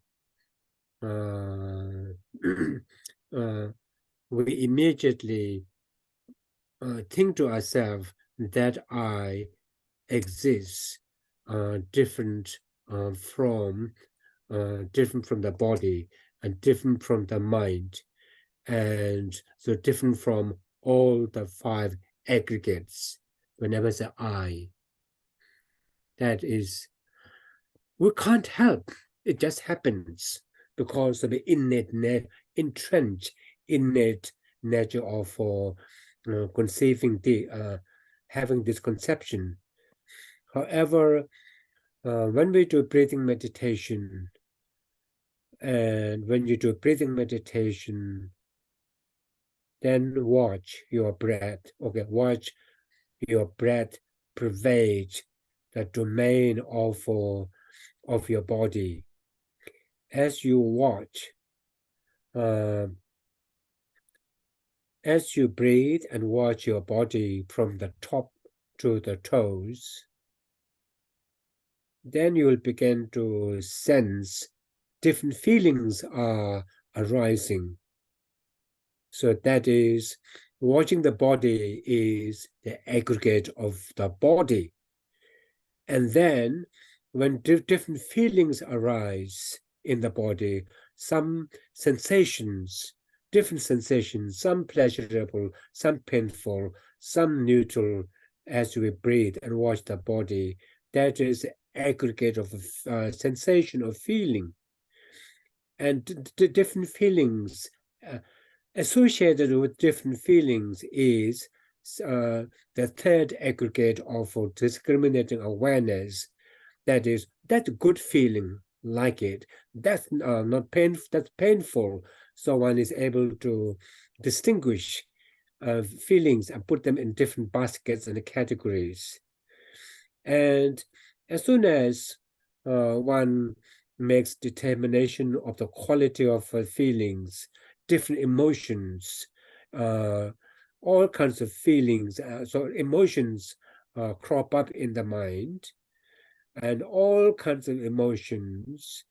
we immediately think to ourselves that I exists different from the body and different from the mind, and so different from all the five aggregates. Whenever say I, that is, we can't help. It just happens because of the entrenched innate nature of conceiving having this conception. However, when we do breathing meditation, and when you do breathing meditation, then watch your breath. Okay, watch your breath pervade the domain of your body. As you watch, as you breathe and watch your body from the top to the toes, then you will begin to sense different feelings are arising. So that is, watching the body is the aggregate of the body. And then when different feelings arise in the body, some sensations, different sensations, some pleasurable, some painful, some neutral, as we breathe and watch the body, that is aggregate of sensation or feeling. And the different feelings associated with different feelings is the third aggregate of discriminating awareness. That is, that's good feeling, like it. That's not painful. That's painful. So one is able to distinguish feelings and put them in different baskets and categories. And as soon as one makes determination of the quality of feelings, different emotions, all kinds of feelings, so emotions crop up in the mind, and all kinds of emotions,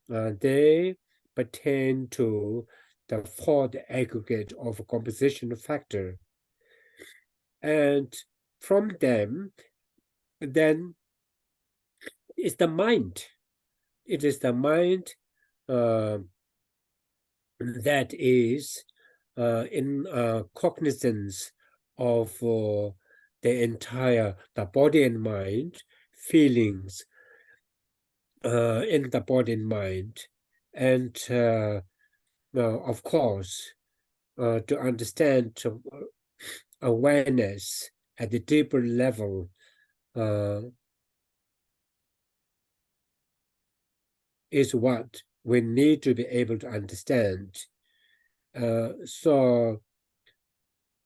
they pertain to the fourth aggregate of composition factor. And from them, then it's the mind. It is the mind that is in cognizance of the body and mind, feelings in the body and mind. And of course, to understand awareness at the deeper level, is what we need to be able to understand. So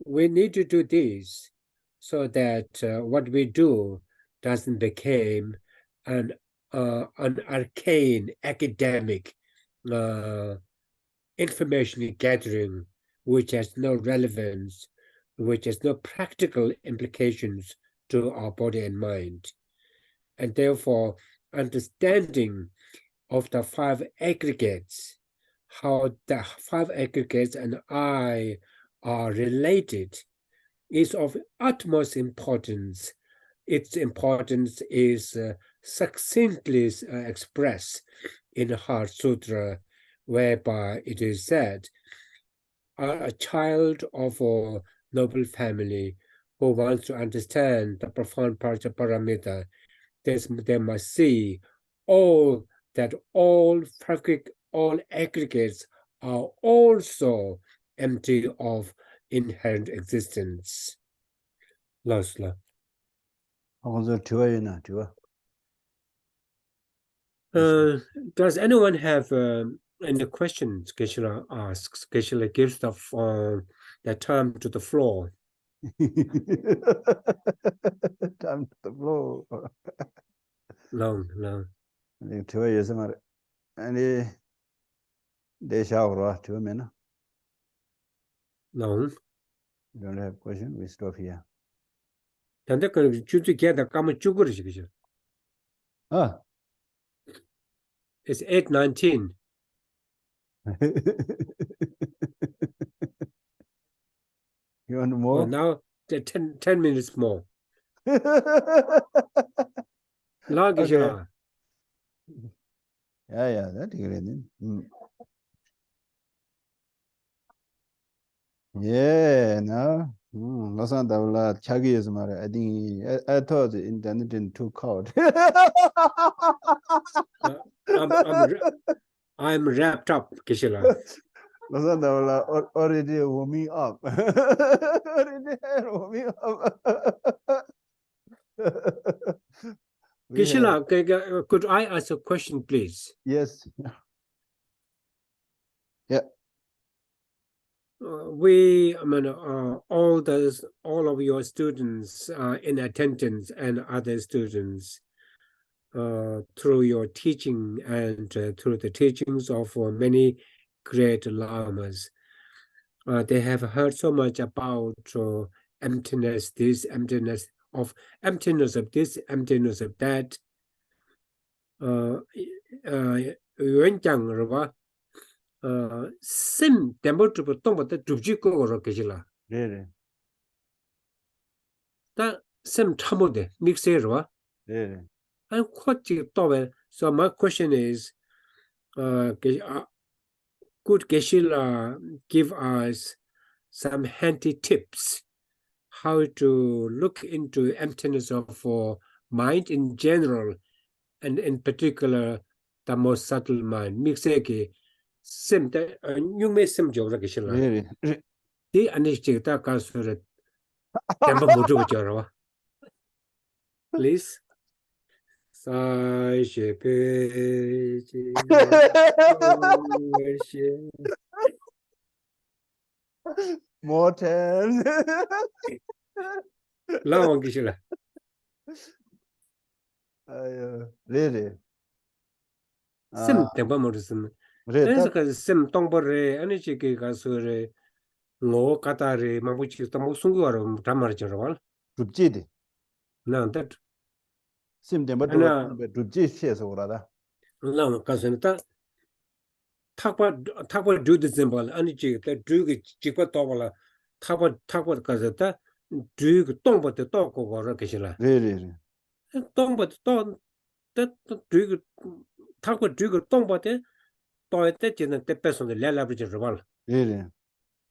we need to do this so that what we do doesn't become an arcane academic information gathering which has no relevance, which has no practical implications to our body and mind. And therefore, understanding of the five aggregates, how the five aggregates and I are related, is of utmost importance. Its importance is succinctly expressed in the Heart Sutra, whereby it is said, a child of a noble family who wants to understand the profound paramita, they must see all aggregates are also empty of inherent existence. Losla. Does anyone have any questions? Geshe asks. Geshe gives the time to the floor. Time to the floor. Long. Any Desha or 2 minutes. No. You don't have question? We stop here. 단데 그 주주 개다 까면 죽으르지 그죠? Ah. It's 8:19. You want Well, more? now 10 minutes more. Lagi Okay. shila. Yeah, that's great. Yeah, no. Losang Dawa Chagi is my. I think I thought the internet didn't too cold. I'm wrapped up kishila. Losang Dawa already warming up. Already warming up. We have, Kishila, could I ask a question, please? yes. Yeah. All of your students in attendance and other students through your teaching and through the teachings of many great lamas. They have heard so much about emptiness, this emptiness of this, emptiness of that. Sim tempo to tong but the dubji ko ro kejila. Really. That sim tamode mixero. Really. And so my question is, could Geshe give us some handy tips how to look into emptiness of mind in general, and in particular the most subtle mind? Mixeki sim you may sim jola Geshe. Really. The anistic kasur temper mutu jarawa. Please. Sai she pe More time. Long kishila. Really. Sim tempa morism. Really. Then the sim tombore, anichiki kasure, no katare, mamuchi, tamusunguar, tamar general. Dubjidi. Now that, Sim temba and to dubji shares over that. now Kasanata Takwa do the symbol, anichi, the Duke Chipa Tovala, Takwa Kazata, Duke Tomba the talk over Kishila. Really. Tomba the that Duke Takwa Duke Tomba the toilet in the person the leverage rival. Really.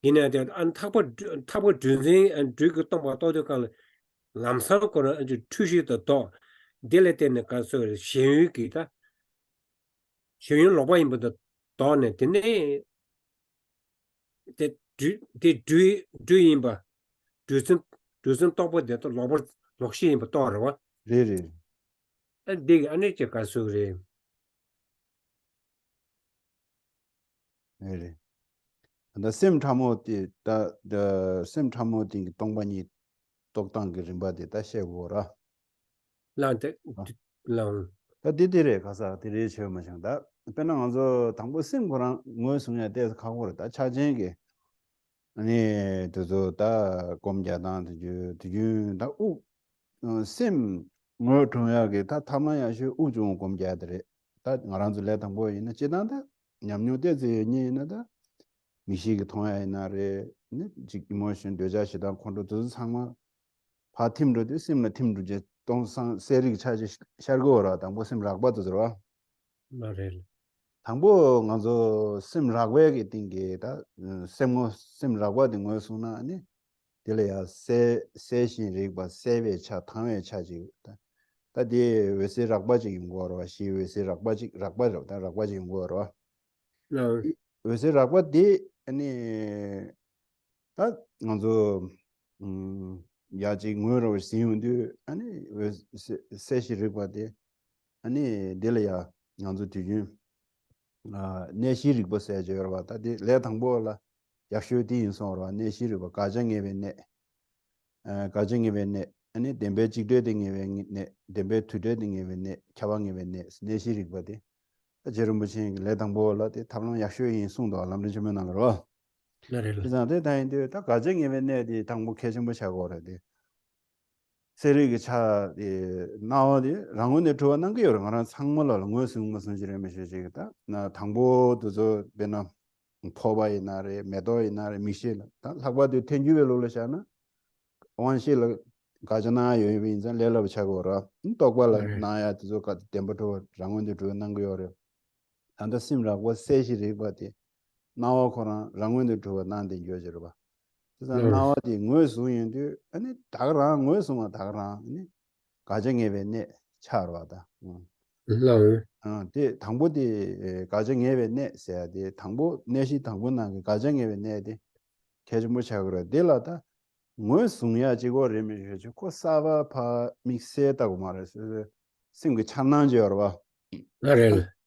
In a and Takwa Dunzi and Duke Tomba Todokal Lamsan Kora and Tushi the dog. Delete in the castle, Shin Kita. Shin Lobaim with the dawn at the name. They do imba. Doesn't talk about that Robert Loxim but Dora. Really. And dig a nature castle. Really. And the same time the same time the Tongbani Toktang Rimbadi, that share war. Land long. That did it, Casa, the rich machine. That depending on the Tango Sim Goran, Mosun at death cover, that charging. Ani to da Gomja down to you that sim more to yagi that Tamaya should Ujung Gomja that around the letter boy in the Chidanda, Yamnu de Nina, Mishig Toya in a emotion, the Jashidan control to the Sama, Patim to the similar team to just don't sound seri charges Shargora, and was him Ragbato. Not really. 당보 가서 심 라고에게 띵게다 심 라고 된 거수나 아니 딜레야 세신 리바 세베 차 당외 차지 다디 외세 락바지 거로 시 외세 락바지 락바로 다 락바지 거로 No. 외세 락바디 아니 다 가서 야지 거로 시운데 아니 세시 리바디 아니 딜레야 가서 뒤지 내시릭 버스에 저러다 레당보라 약쇼디 인소로 내시릭 가정에베네 가정에베네 아니 덴베 직되딩에베네 덴베 투되딩에베네 차방에베네 내시릭 버디 저런 무슨 레당보라 데 탐론 약쇼인 송도 알람을 주면 나로 그래서 다인데 다 가정에 맨내디 당부 개정부 차고 그래디 세리기 차 나와디 랑원에 좋아하는 게 여러 가지 상물을 무슨 지를 메시지겠다 나 당보도 저 배나 포바이 나래 메도이 나래 미실 다 학바도 텐주벨로르샤나 원실 가잖아 요인자 레러 차고라 똑발라 나야 저가 템버도 랑원에 좋아하는 거 여러 안다 심라 뭐 세시리 바디 나와 거나 랑원에 좋아하는 데 여저로 봐 그래서 나와디 뭐수인데 아니 다가라 뭐수마 다가라 아니 가정에 ವೆ네 차로다. 데 당보디 가정에 ವೆ네 세야디 당보 내시 당보나 가정에 ವೆ네디 계정부 차그러 딜라다 뭐 숨야 지고 레미죠 코 사바 파 믹스했다고 말했어요. 생그 참난지 여러봐.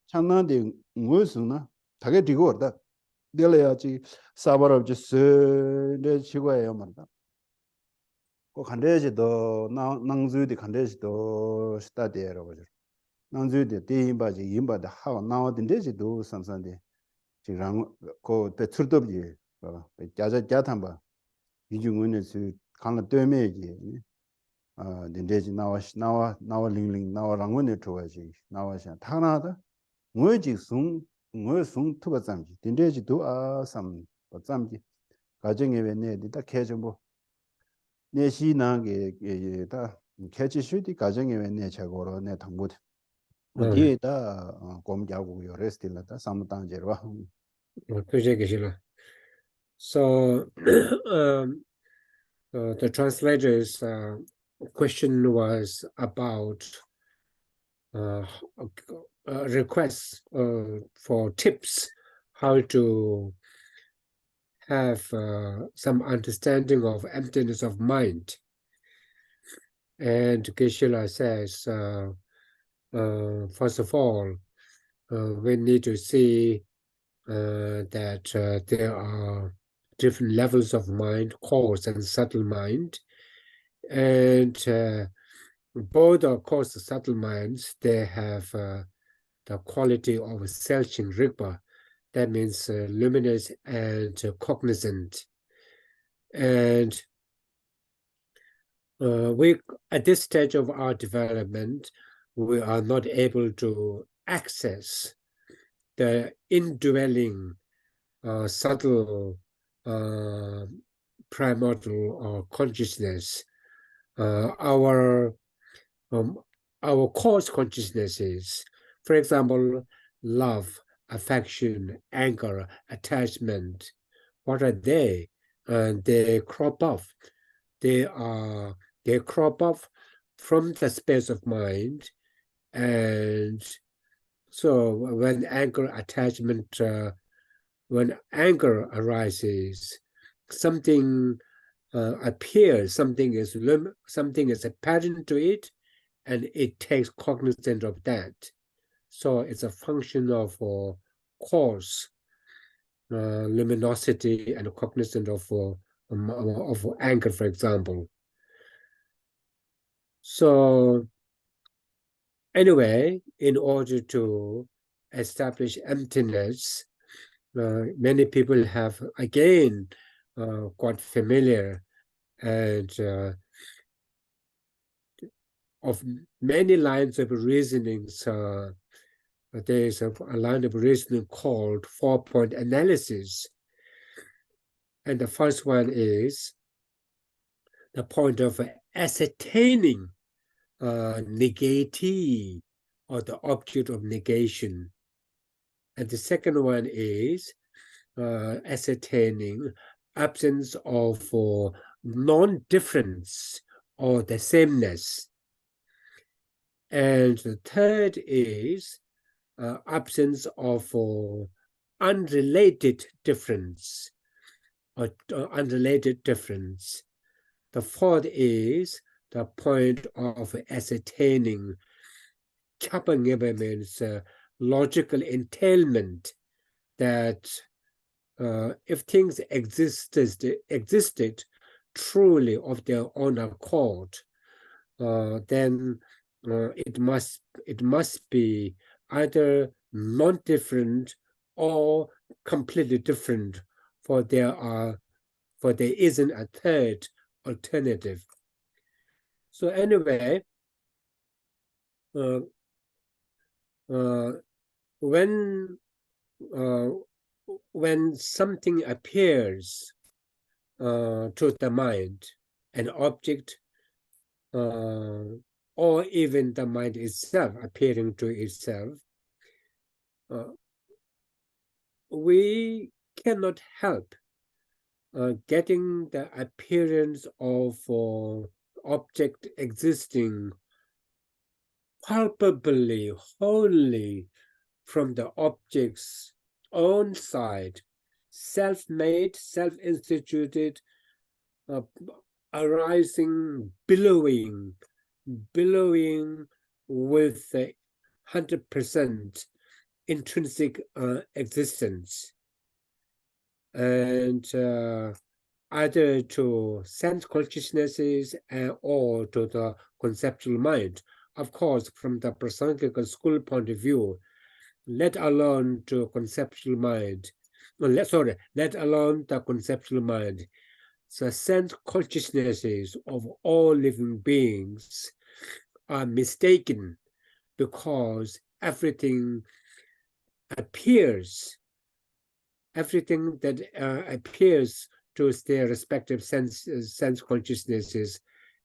참난데 뭐 숨나 다게 디고다 딜래야지 사바로 just 내 지고예요 말다. 그 간대지도 낭주디 간대지도 스타디에라고 그러죠. 낭주디 대인바지 인바다 하고 나오던데지도 삼산데 지랑 그 배출dob지 자자 자탄바 이중은에서 간을 때매지 딘데지 나와 링링 나와 랑원에 들어가지 나와서 타나다 뭐지 뭐숭 투가 잠지 딘데지도 아삼 잠지 가정에 왜내다 개정보 내시나게 다 캐치슈디 가정에 왜내 제거로 내 당부 어디에다 공자고 요레스틸라다 삼당제로 So the translator's question was about requests for tips how to have some understanding of emptiness of mind. And Geshe says, first of all, we need to see that there are different levels of mind, coarse and subtle mind. And both are coarse and subtle minds, they have the quality of Selching Rigpa. That means luminous and cognizant. And we, at this stage of our development, we are not able to access the indwelling subtle primordial consciousness. Our coarse consciousnesses, for example, love, affection, anger, attachment, what are they? They crop off. They crop off from the space of mind, and so when anger attachment, when anger arises, something appears, something is apparent to it, and it takes cognizance of that. So it's a function of coarse luminosity and cognizance of anger, for example. So anyway, in order to establish emptiness, many people have again got familiar and of many lines of reasonings. There is a line of reasoning called 4-point analysis. And the first one is the point of ascertaining negatee, or the object of negation. And the second one is ascertaining absence of non-difference or the sameness. And the third is absence of unrelated difference or unrelated difference. The fourth is the point of ascertaining means logical entailment, that if things existed truly of their own accord, then it must be either non-different or completely different for there isn't a third alternative. So anyway, when something appears to the mind, an object, or even the mind itself appearing to itself, we cannot help getting the appearance of object existing palpably, wholly from the object's own side, self-made, self-instituted, arising, billowing with 100% intrinsic existence, and either to sense consciousnesses or to the conceptual mind. Of course, from the Prasangika school point of view, let alone to conceptual mind, let alone the conceptual mind, the sense consciousnesses of all living beings are mistaken because everything that appears to their respective sense consciousnesses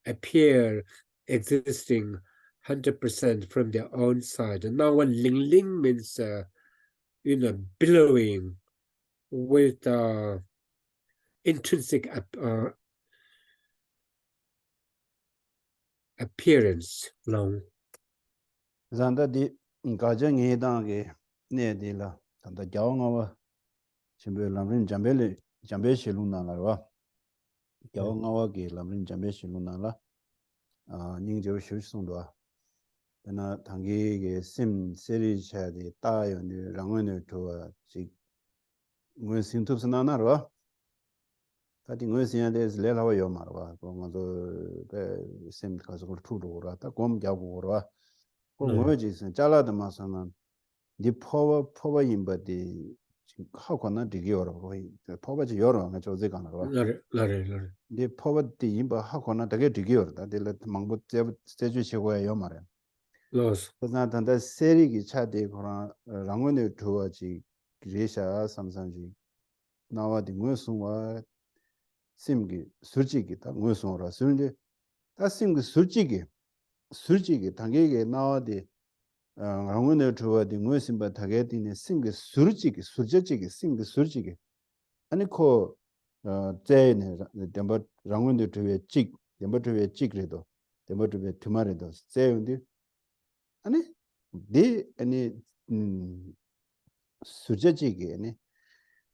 appear existing 100% from their own side. And now, when Ling Ling means, billowing with intrinsic appearance. Long. Zanda di gaja nge dange ne di la tanda gyao nga wa chimbe lamrin jambe shilu na la wa gyao nga wa ge lamrin jambe shilu na la ning jo shu sung do na tangi ge sim seri cha di ta yo ni rangwen ne to wa ji ngwen sin tup sana na ro ta di ngwen sin de le la wa yo ma ro ko ma do be sim ka zo tu ro ra ta gom gya gu ro ko ngwe ji sin cha la de ma sa na 니 포버 임바디 하고나 되게요. 포버지 여러 가 저제 가나 봐. 라레. 니 포버디 임바 하고나 되게 되게요. 다들 망고 제주 최고예요 말이야. 로스. 그러나 단다 세리기 차대 그런 랑원의 두어지 그레샤 삼상지 나와디 무슨와 심기 솔직히 다 무슨으로 솔직히 다 심기 솔직히 당에게 나와디 랑원의 두어디 무슨 바 타게디네 심기 솔직히 심기 솔직히 아니 코 제네 덴버 랑원의 두에 덴버 두에 그래도 덴버 두에 투마레도 제운디 아니 네 아니 수제지게 아니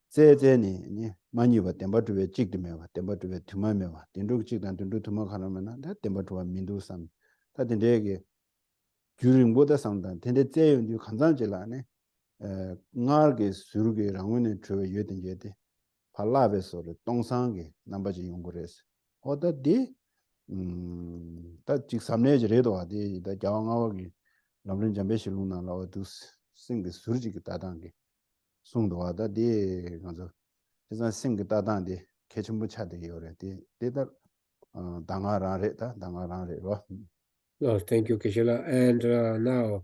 제제니 아니 많이 봐 템버트에 찍드면 봐 템버트에 투마면 봐 딘도 찍단 딘도 투마 가면은 다 템버트와 민두산 다 딘데게 규링보다 상단 딘데 제윤디 간단지라네 나르게 수르게 랑원에 저 예든제데 발라베서를 동상게 남바지 연구를 어디디 다 직삼내지래도 어디 다 자왕하기 남는 잠배실로나 나와도 생게 수르지게 따단게 송도하다 디 가서 그래서 생게 따단데 개천부 차대 요래디 데다 당하라래다 당하라래로. Oh, thank you, Kishila. And now,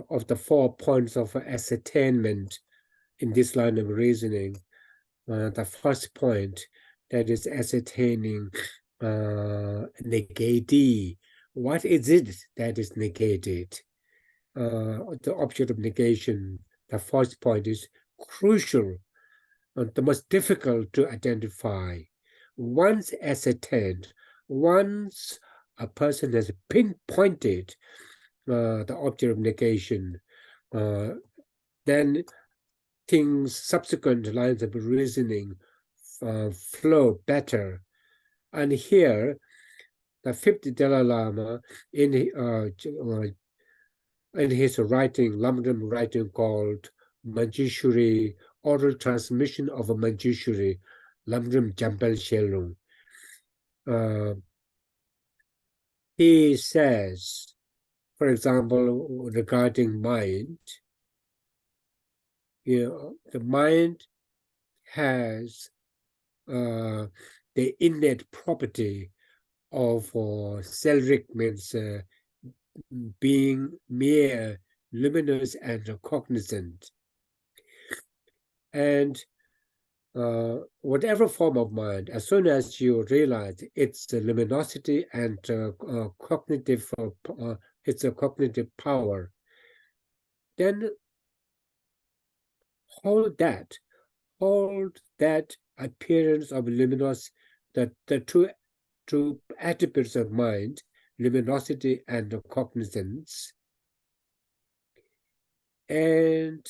of the 4 points of ascertainment in this line of reasoning, the first point, that is ascertaining negati. What is it that is negated? The object of negation, the first point, is crucial and the most difficult to identify. Once ascertained, once a person has pinpointed the object of negation, then subsequent lines of reasoning flow better. And here, the 5th Dalai Lama, in his writing, Lamdram writing called Manjushri, Oral Transmission of a Manjushri, Lamdram Jambal Shelung, he says, for example, regarding mind, the mind has the innate property of selric, means being mere, luminous, and cognizant. And whatever form of mind, as soon as you realize its luminosity and cognitive, it's a cognitive power, then hold that appearance of luminous, the two attributes of mind, luminosity and cognizance. And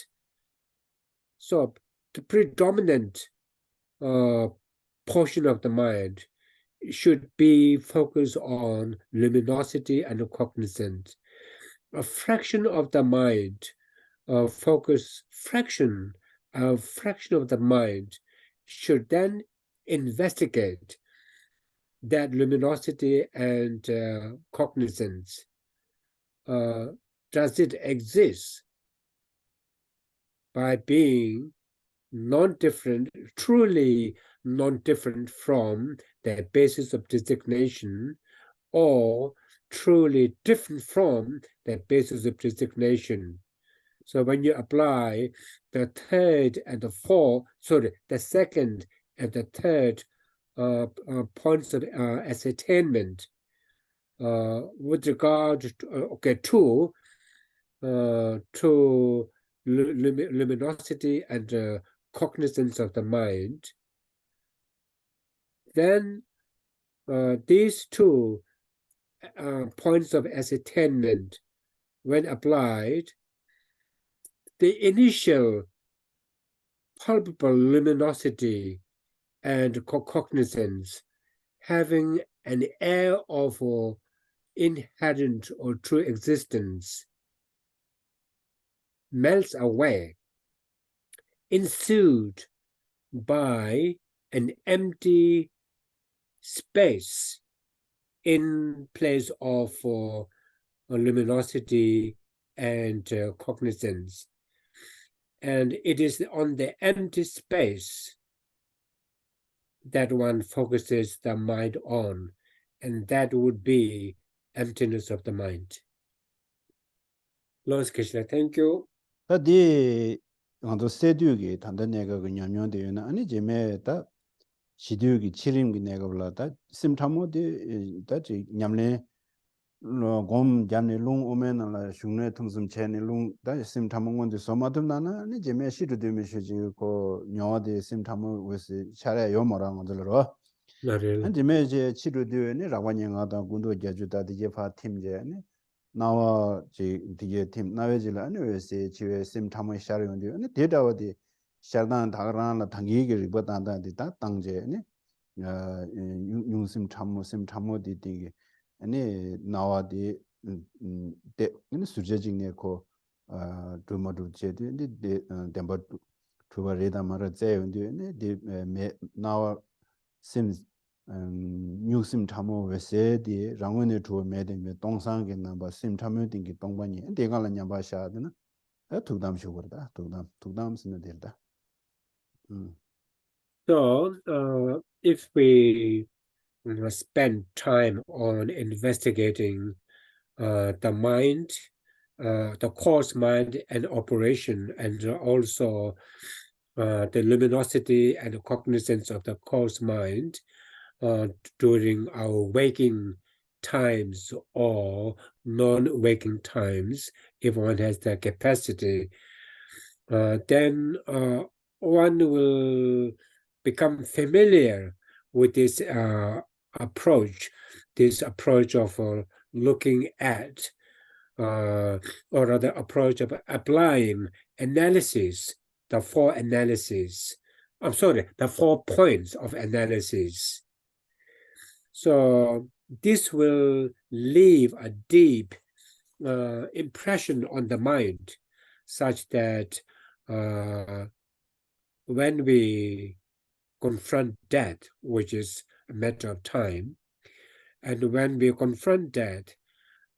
so the predominant portion of the mind should be focused on luminosity and cognizance. A fraction of the mind, fraction of the mind should then investigate that luminosity and cognizance. Does it exist by being non-different, truly non-different from the basis of designation, or truly different from the basis of designation? So when you apply the third and the fourth, the second and the third points of ascertainment with regard to luminosity and cognizance of the mind, then these two points of ascertainment, when applied, the initial palpable luminosity and cognizance, having an air of inherent or true existence, melts away, ensued by an empty space in place of luminosity and cognizance. And it is on the empty space that one focuses the mind on, and that would be emptiness of the mind. Lord Krishna, thank you. Di ngando sedugi tanda nega gu nyamyon de yuna ani jeme ta shidugi chirim gi nega bla ta simthamo de ta ji nyamle gom jamne lung omen la shungne thungsum chene lung ta simthamo ngon de somadum na ani jeme shidu de me shiji ko nyo de simthamo wese chare yo mora ngondlo an jeme je chidu de ne rawanya da gundo jaju da de fa timje ne 나와 지 디게 팀 나외질 아니외세 지외 심 탐의 샤르운데 아니 데이터와디 샤단 다가라나 당기게 리버단다디 다 당제네 용심 탐모 심 탐모디 디게 아니 나와디 데 아니 수제징네 코 도모도 제디 데 덴버 투바레다 마라 제운데 네 나와 심 뉴심 타모 외세디 랑원에 주어 매된 동상게 남바 심 타모 딩기 동반이 내가라 냠바샤드나 두담 쇼거다 두담 쓰는 데다 So if we spend time on investigating the mind, the cause mind and operation, and also the luminosity and cognizance of the cause mind during our waking times or non-waking times, if one has the capacity, then one will become familiar with this approach of looking at, or rather approach of applying analysis, the four points of analysis. So this will leave a deep impression on the mind, such that when we confront death, which is a matter of time, and when we confront death,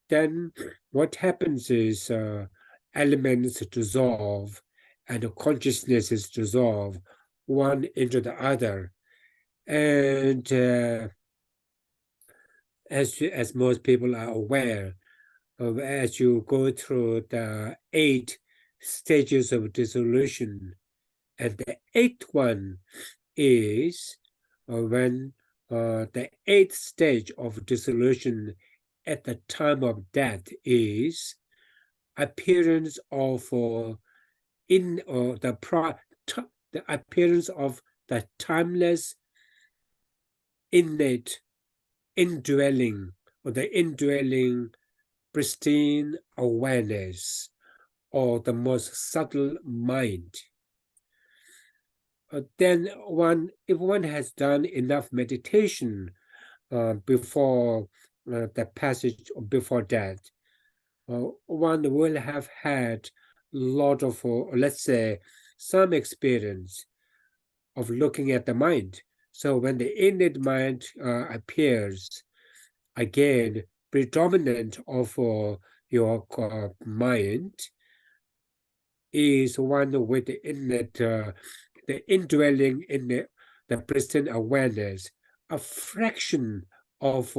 then what happens is elements dissolve and consciousness is dissolved. one into the other. And as most people are aware, as you go through the 8 stages of dissolution, and the 8th one is when the 8th stage of dissolution at the time of death is appearance of the appearance of the timeless innate indwelling, or the indwelling pristine awareness, or the most subtle mind. Then if one has done enough meditation before the passage or before death, one will have had a lot of, let's say, some experience of looking at the mind. So when the innate mind appears, again, predominant of your mind is one with the innate, the indwelling in the present awareness, a fraction of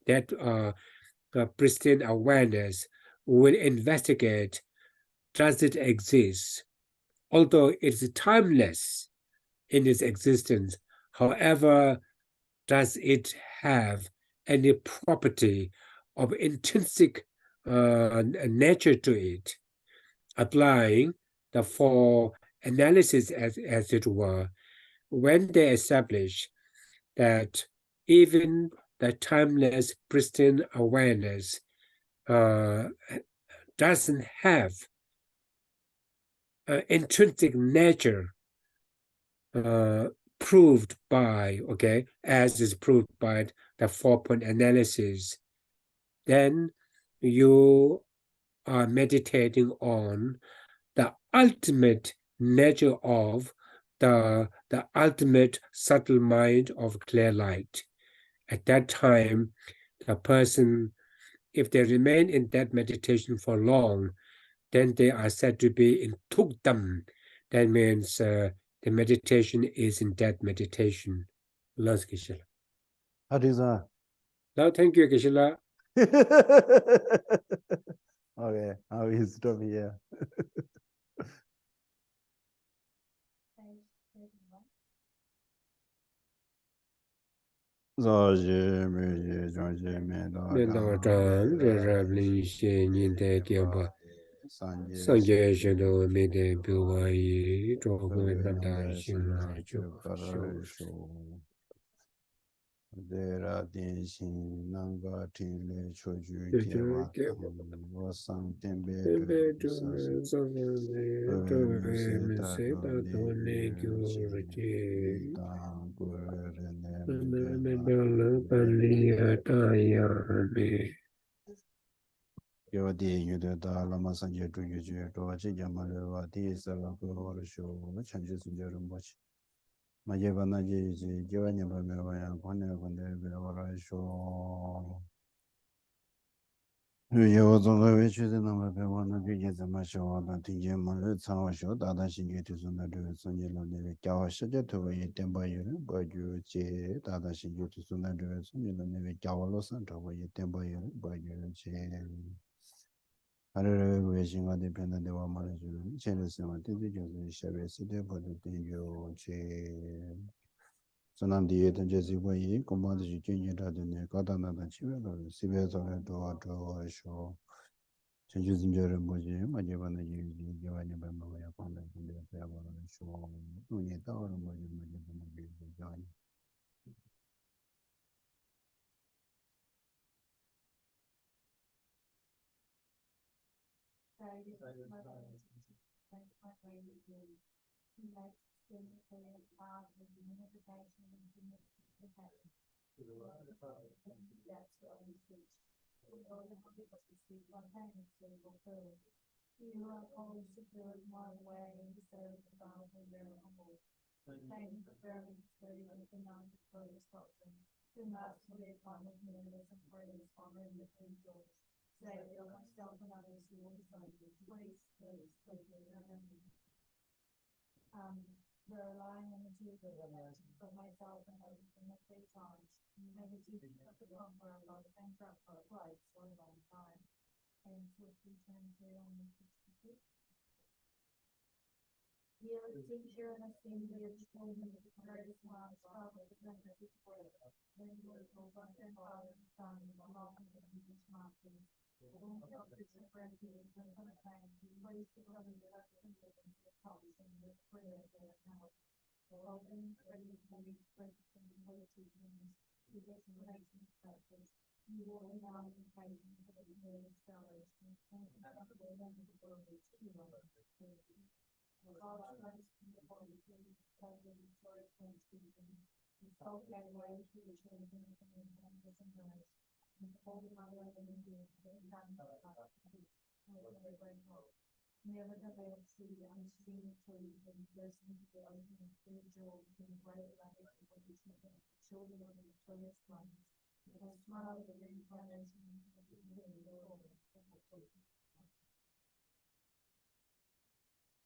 that pristine awareness will investigate, does it exist? Although it's timeless in its existence, however, does it have any property of intrinsic nature to it, applying the 4 analysis as it were, when they establish that even the timeless pristine awareness doesn't have intrinsic nature proved by, as is proved by the 4-point analysis, then you are meditating on the ultimate nature of the ultimate subtle mind of clear light. At that time, the person, if they remain in that meditation for long, then they are said to be in tukdam. That means the meditation is in that meditation. Last Geshe. Adisa. Now, thank you, Geshe. Okay, I will stop here. Dera Denshin Nanga Tile Choju Kewa Losang Tembe Yodi Yuda Lama Sanje to Yuju to Jamaleva, Tisala Show, Changes in Jerumuch. Majevanaji, Giovanni Bameva, Pone, Show. You was on the way to the number of one of the Mashaw, that the German Tower show, that I should get to Sunda to Sunila, Kawa Shaja to a temper, but you say that I should get to Sunda to Sunila, Kawa Losang to a temper, but you say. I don't know wishing on dependent on management, changes in what did you share city for the thing you say. Sonam the eight and Jesse way, command the junior that in the Katana and Chiva, Sibes on a show. Changes in Jeremy, Majavana, Giovanni Bamaya, upon the show. Only a tower of Majavana.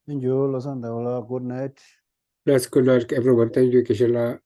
Thank you, Losang Dawa. Good night. That's good luck, everyone. Thank you, Geshe.